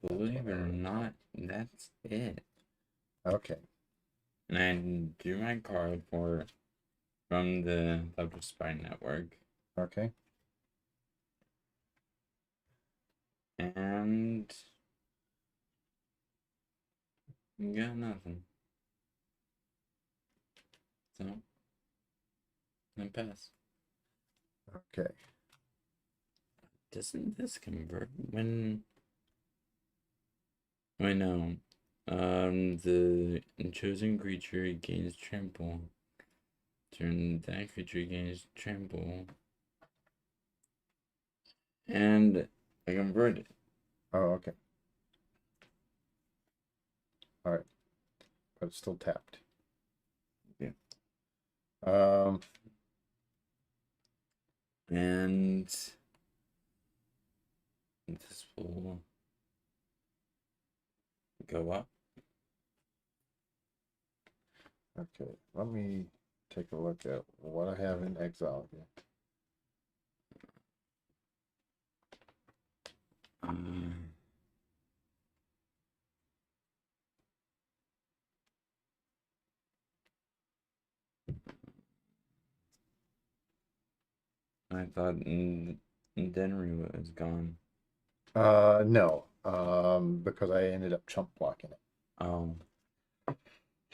believe it or not, that's it. Okay. And I drew my card from the Optimus Prime network. Okay. And got nothing. So I pass. Okay. Doesn't this convert when I know. The chosen creature gains trample. Turn that creature gains trample. And I convert it. Oh, okay. All right. But it's still tapped. Yeah. Um, And this will go up. okay. Let me take a look at what I have in exile here. I thought Denry was gone. No. Because I ended up chump blocking it. Oh.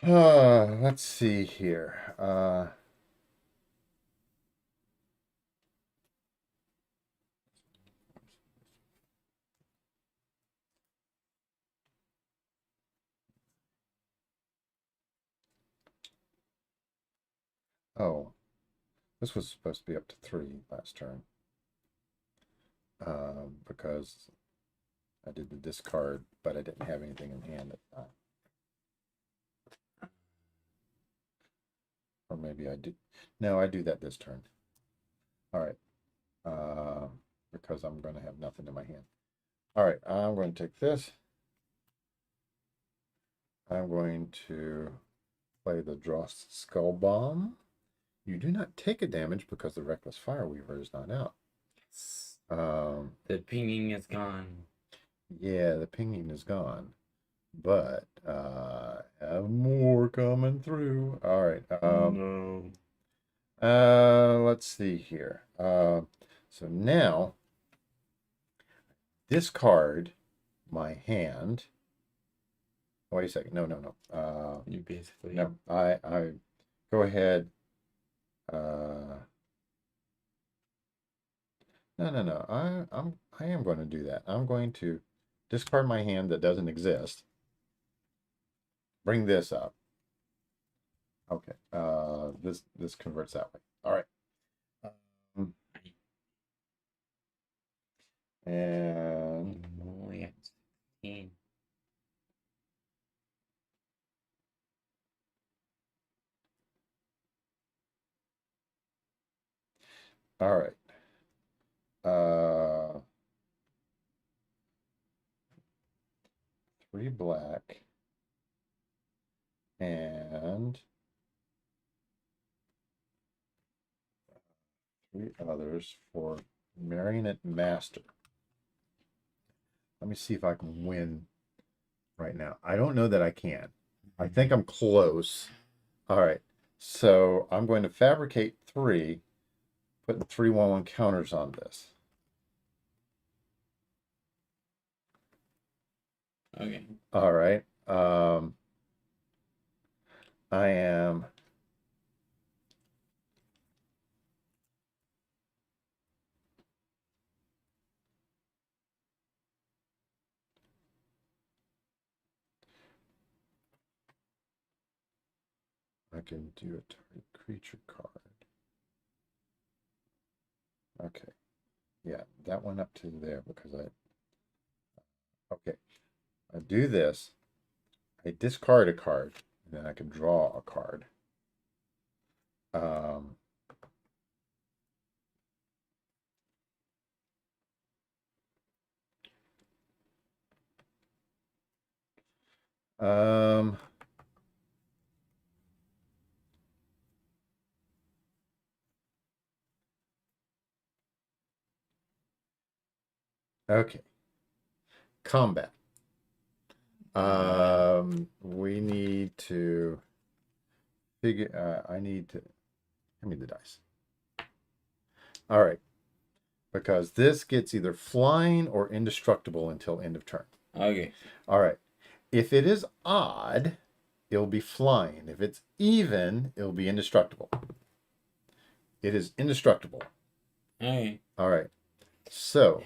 Let's see here. Oh, this was supposed to be up to 3 last turn. Because I did the discard, but I didn't have anything in hand at the time. Or maybe I did. No, I do that this turn. All right. Because I'm going to have nothing in my hand. All right, I'm going to take this. I'm going to play the Dross Skull Bomb. You do not take a damage because the Reckless Fireweaver is not out. Yes. Um, The pinging is gone. yeah, the pinging is gone. But I have more coming through. All right. No. Let's see here. So now discard my hand. Wait a second. No. You basically. No. I go ahead. No. I am going to do that. I'm going to discard my hand that doesn't exist. Bring this up. Okay. This converts that way. All right. And Only at 16. all right. 3 black and 3 others for Marionette Master. Let me see if I can win right now. I don't know that I can. I think I'm close. All right. So I'm going to fabricate 3, putting 3/1/1 counters on this. Okay. All right. I am I can do a target creature card. Okay. Yeah, that went up to there because okay. I do this. I discard a card, and then I can draw a card. Um, um, Okay. Combat. We need to figure. I need to. Give me the dice. All right. Because this gets either flying or indestructible until end of turn. Okay. All right. If it is odd, it'll be flying. If it's even, it'll be indestructible. It is indestructible. Okay. All right. So,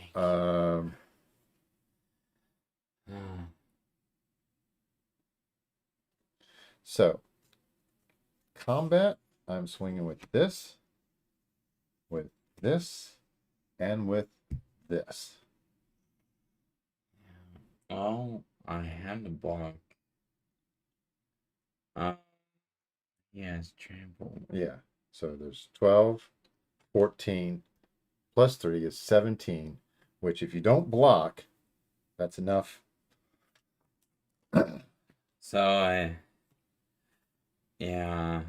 so combat, I'm swinging with this, and with this. Oh, I had the block. Yeah, it's trample. Yeah. So there's 12, 14, plus 3 is 17, which if you don't block, that's enough. So yeah,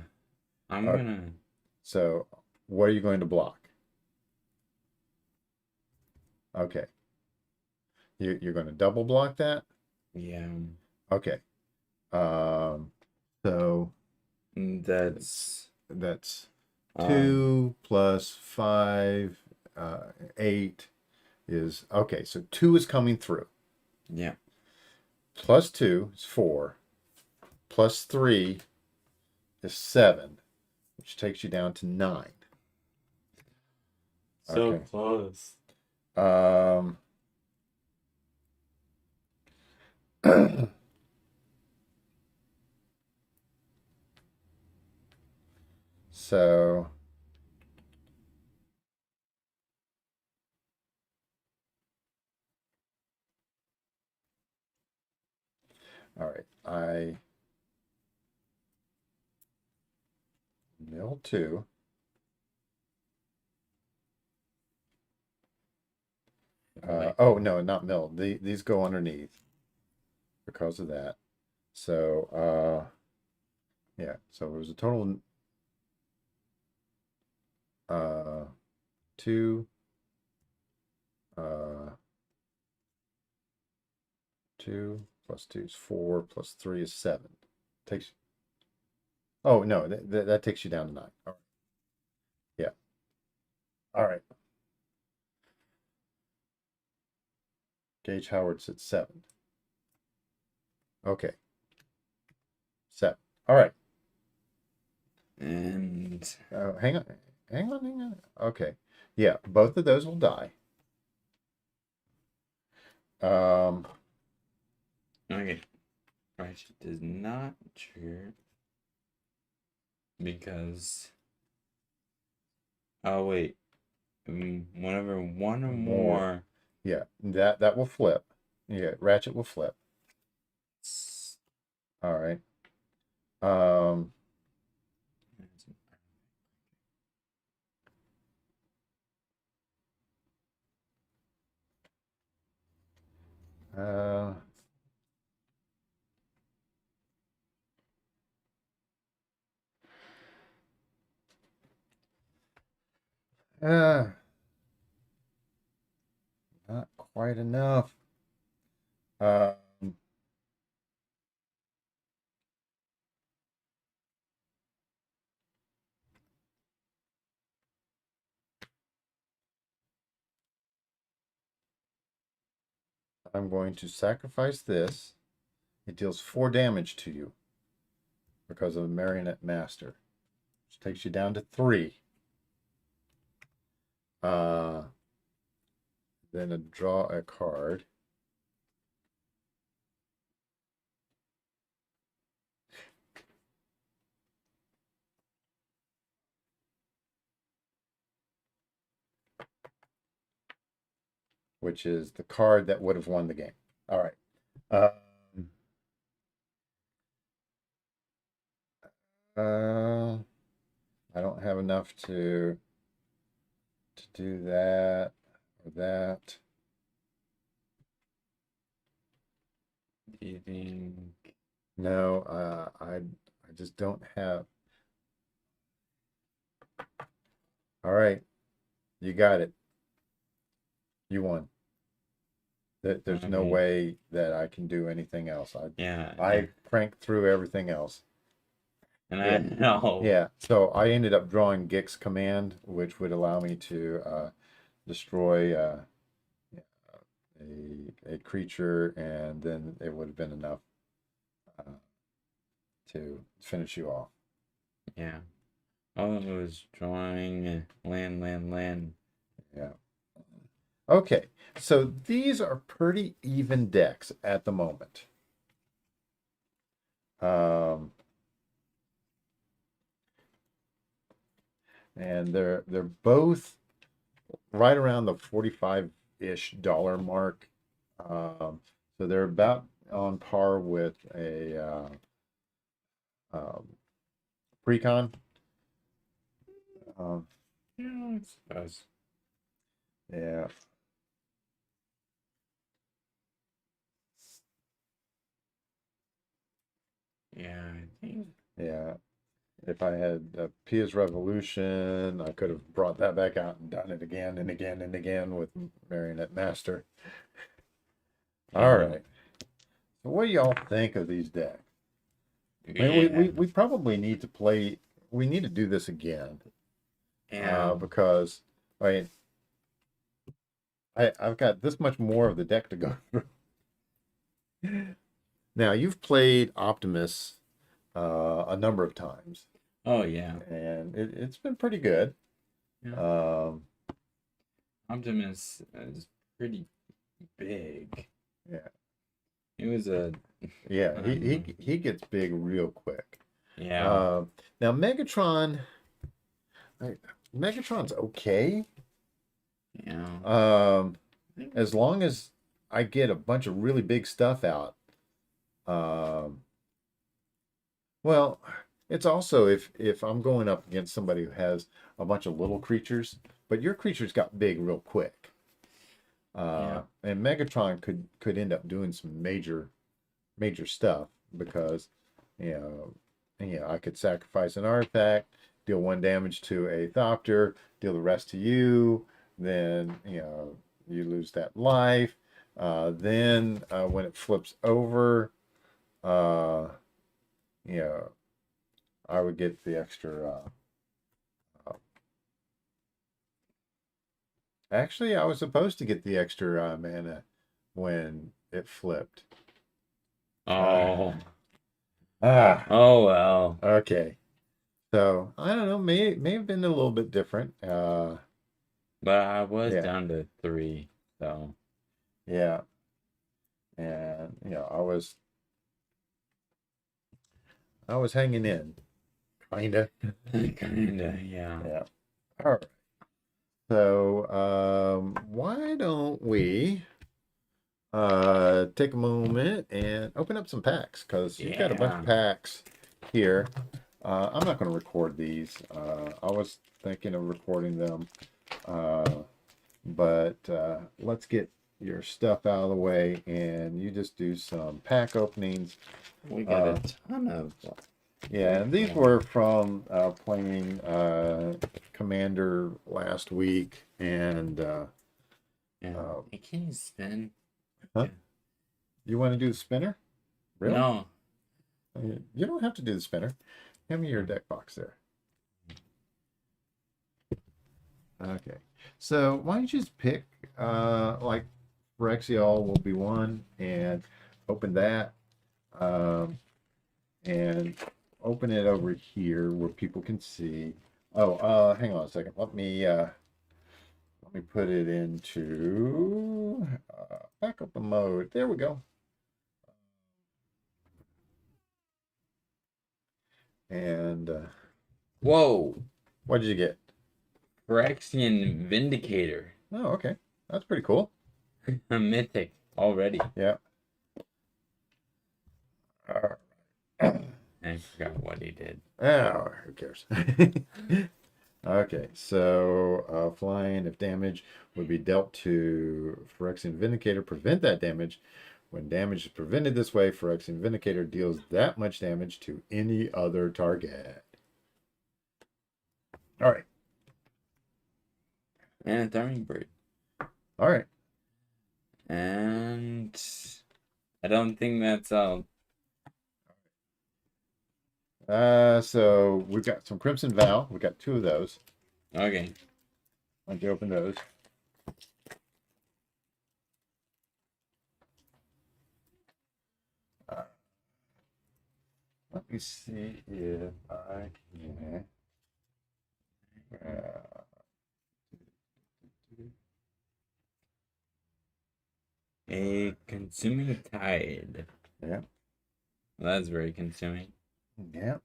I'm Okay. gonna. So what are you going to block? Okay. You're going to double block that? Yeah. Okay. So That's that's um 2 plus 5, 8 is okay. So 2 is coming through. yeah. Plus 2 is 4. Plus 3 is 7, which takes you down to 9. So Okay. close. So all right, I mill 2. Oh no, not mill. These go underneath because of that. So yeah, so it was a total 2 uh 2 plus 2 is 4 plus 3 is 7. Takes Oh no, that takes you down to 9. All right. Yeah. All right. Gage Howard's at 7. Okay. 7. All right. And Hang on. Hang on, hang on. Okay. Yeah, both of those will die. okay. Right, it does not trigger because oh wait. Whenever one or more Yeah, that will flip. Yeah, Ratchet will flip. All right. Um uh uh not quite enough. Um I'm going to sacrifice this. It deals 4 damage to you because of the Marionette Master, which takes you down to 3. Uh, then draw a card. Which is the card that would have won the game. All right. Uh, I don't have enough to do that or that. do you think No, I just don't have. All right, you got it. You won. There's no Okay. way that I can do anything else. Yeah. I cranked through everything else. And I Yeah. know. Yeah. So I ended up drawing Gix Command, which would allow me to destroy a creature, and then it would have been enough uh, to finish you off. Yeah. Oh, it was drawing land. Yeah. Okay. So these are pretty even decks at the moment. Um, and they're both right around the 45-ish dollar mark. So they're about on par with a um, Precon. Um, Yeah, I suppose. yeah, Yeah, I think. yeah. If I had Pia's Revolution, I could have brought that back out and done it again and again and again with Marionette Master. All Yeah. right. So what do y'all think of these decks? I mean, Yeah. we probably need to play. We need to do this again Yeah. because I mean, I've got this much more of the deck to go through. Now you've played Optimus a number of times, Oh yeah. and it's been pretty good. Yeah. Um, Optimus is pretty big. yeah, It was a yeah, he gets big real quick. yeah. Now Megatron's okay. Yeah. As long as I get a bunch of really big stuff out. Um, well, it's also if I'm going up against somebody who has a bunch of little creatures, but your creatures got big real quick. Yeah. And Megatron could end up doing some major stuff because you know I could sacrifice an artifact, deal 1 damage to a Thopter, deal the rest to you, then you lose that life. Then when it flips over, uh, you know I would get the extra. Actually, I was supposed to get the extra mana when it flipped. Oh. Ah, Oh well. okay. So I don't know. May have been a little bit different. But I was Yeah, down to 3, so yeah, and I was hanging in, kinda. kinda, yeah. Yeah. All right. So why don't we take a moment and open up some packs because you've got a bunch of Yeah. packs here. I'm not going to record these. I was thinking of recording them, but let's get your stuff out of the way and you just do some pack openings. We got a ton of Yeah, and these were from playing Commander last week, and yeah. Hey, can you spin? huh? You want to do the spinner? Really? No. You don't have to do the spinner. Hand me your deck box there. Okay. So why don't you just pick like Phyrexial will be one and open that and open it over here where people can see. Oh, hang on a second. Let me put it into backup mode. There we go. And Whoa. what did you get? Phyrexian Vindicator. Oh, okay. That's pretty cool. A mythic already. Yeah. I forgot what he did. Oh, who cares? Okay, so flying, if damage would be dealt to Phyrexian Vindicator, prevent that damage. When damage is prevented this way, Phyrexian Vindicator deals that much damage to any other target. All right. And a Thorny Bird. All right. And I don't think that's all. So we've got some Crimson Vow. We've got 2 of those. Okay. Why don't you open those? Uh, Let me see if I can. Uh, A consuming tide. yeah, Well, that's very consuming. yeah.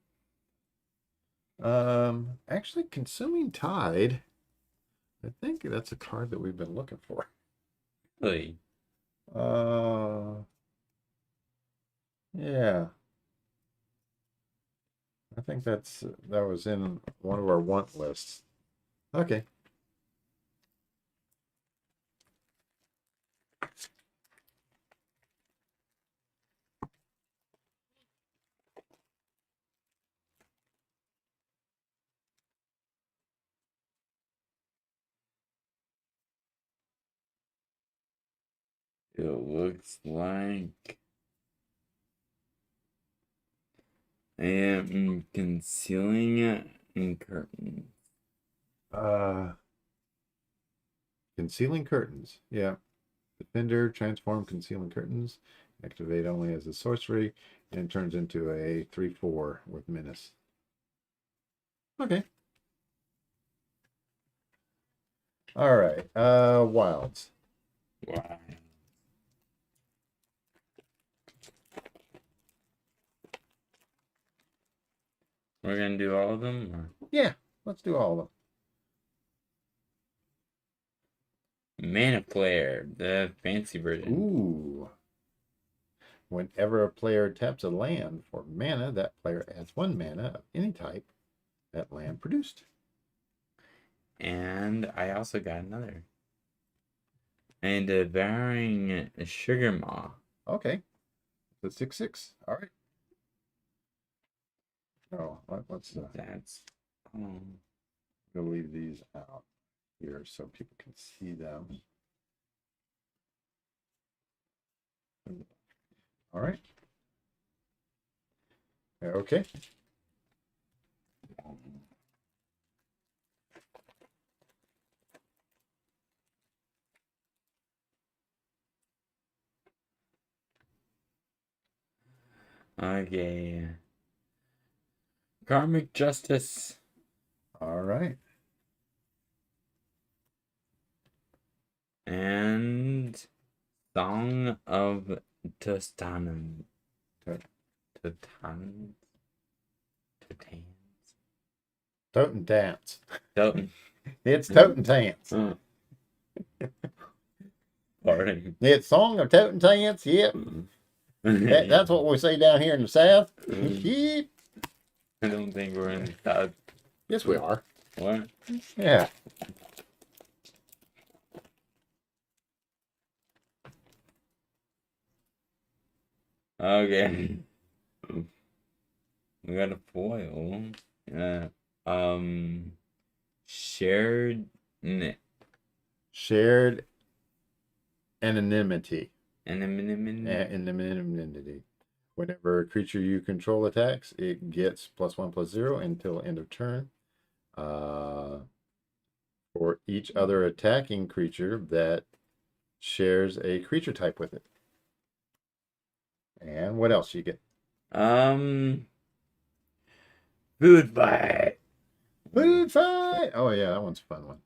Actually, Consuming Tide. I think that's a card that we've been looking for. Really? Yeah. I think that was in one of our want lists. Okay. It looks like I am concealing it in curtains. Uh, Concealing Curtains. Yeah. Defender, transform Concealing Curtains. Activate only as a sorcery, and turns into a 3/4 with Menace. Okay. All right. Wilds. Wow. We're gonna do all of them, or Yeah, let's do all of them. Mana Flare, the fancy version. Ooh. Whenever a player taps a land for mana, that player adds 1 mana of any type that land produced. And I also got another. And Devouring Sugar Maw. Okay. The 6/6. All right. Oh, let's That's go leave these out here so people can see them. All right. Okay. okay. Karmic Justice. All right. And Song of Tostanen. Totan. Totans. Toten Tants. Toten. It's Toten Tants. Pardon. It's Song of Toten Tants. Yep. That's what we say down here in the South. Yep. I don't think we're in the South. Yes, we are. What? Yeah. Okay. We got a foil. Shared Shared anonymity. anonymity. Whenever a creature you control attacks, it gets +1/+0 until end of turn. For each other attacking creature that shares a creature type with it. And what else you get? Food fight. Food fight. Oh yeah, that one's a fun one.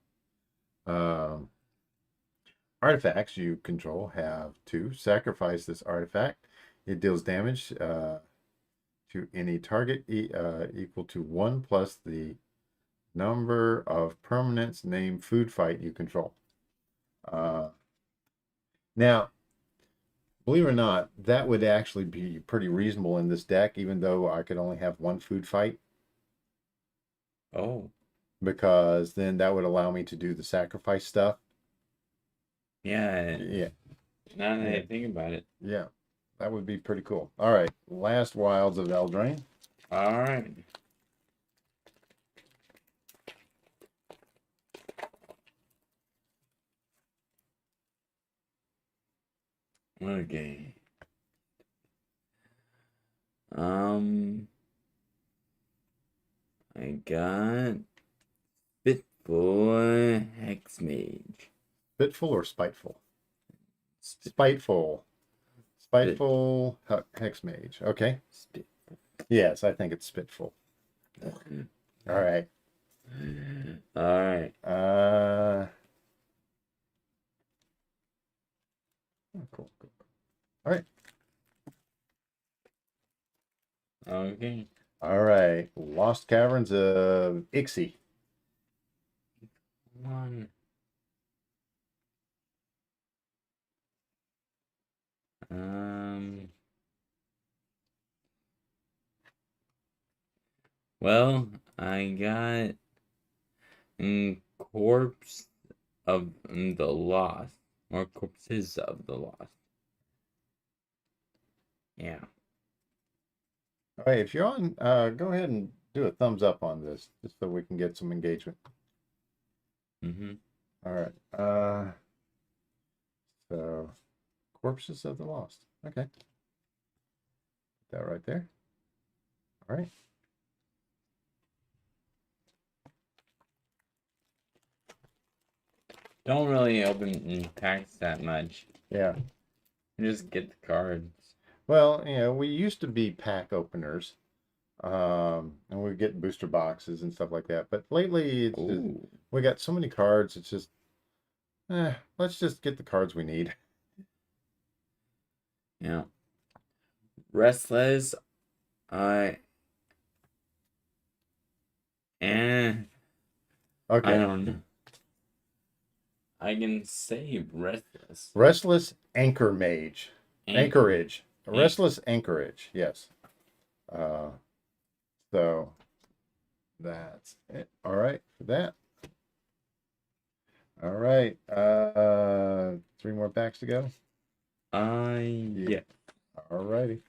Artifacts you control have 2. Sacrifice this artifact. It deals damage to any target equal to 1 plus the number of permanents named food fight you control. Now, believe it or not, that would actually be pretty reasonable in this deck, even though I could only have 1 food fight. Oh. Because then that would allow me to do the sacrifice stuff. Yeah. Yeah. Now that I think about it. Yeah. That would be pretty cool. All right. Last Wilds of Eldraine. All right. Okay. I got Spitful Hex Mage. Spitful or spiteful? Spit, Spiteful. spit, Spiteful Hex Mage. Okay. spit. Yes, I think it's spitful. All right. All right. Cool. All right. Okay. All right. Lost Caverns of Ixie. One. Well, I got Corpse of the Lost, or Corpses of the Lost. Yeah. All right. If you're on, go ahead and do a thumbs up on this, just so we can get some engagement. Mm-hmm. All right. So Corpses of the Lost. Okay. Put that right there. All right. Don't really open packs that much. Yeah. You just get the cards. Well, we used to be pack openers, and we get booster boxes and stuff like that. But lately, it's just, Ooh. we got so many cards. It's just, let's just get the cards we need. Yeah. Restless. And Okay. I don't know. I can say Restless. Restless Anchor Mage. Anchorage. Restless Anchorage. Yes. So that's it. All right for that. All right. 3 more packs to go. Yeah. All righty.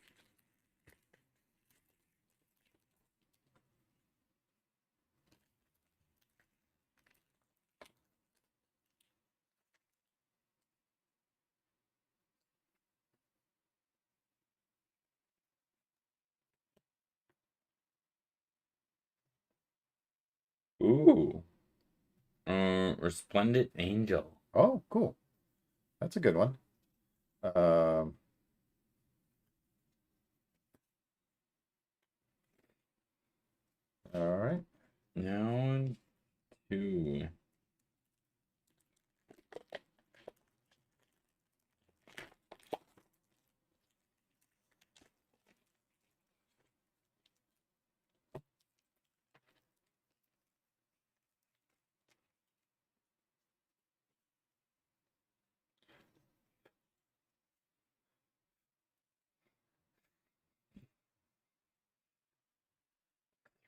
Ooh. Resplendent Angel. Oh, cool. That's a good one. All right. Now 2.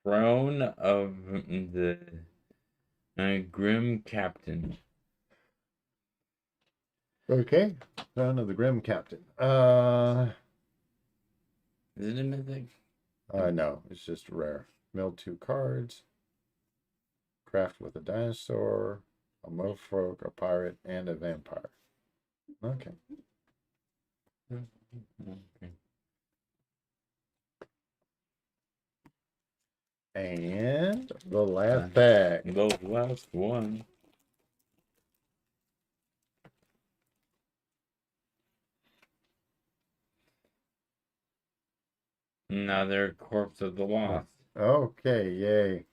Throne of the Grim Captain. Okay. Crown of the Grim Captain. Is it a mythic? No, it's just rare. Mill 2 cards. Craft with a dinosaur, a merfolk, a pirate, and a vampire. Okay. Okay. And the last pack. The last one. Another Corpse of the Lost. Okay, yay.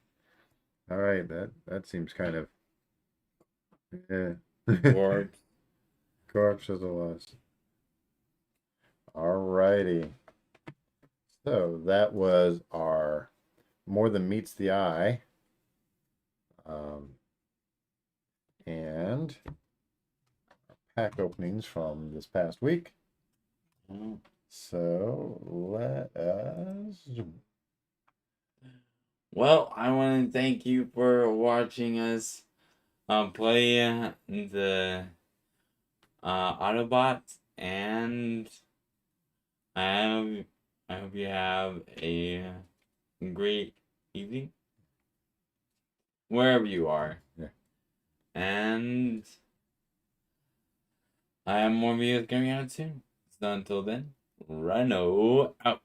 All right, that seems kind of Corpse. Corpse of the Lost. All righty. So that was our More Than Meets the Eye. And pack openings from this past week. So let us. Well, I want to thank you for watching us play the Autobots, and I hope you have a great evening wherever you are. Yeah. And I have more videos coming out soon. So until then, Rhino out.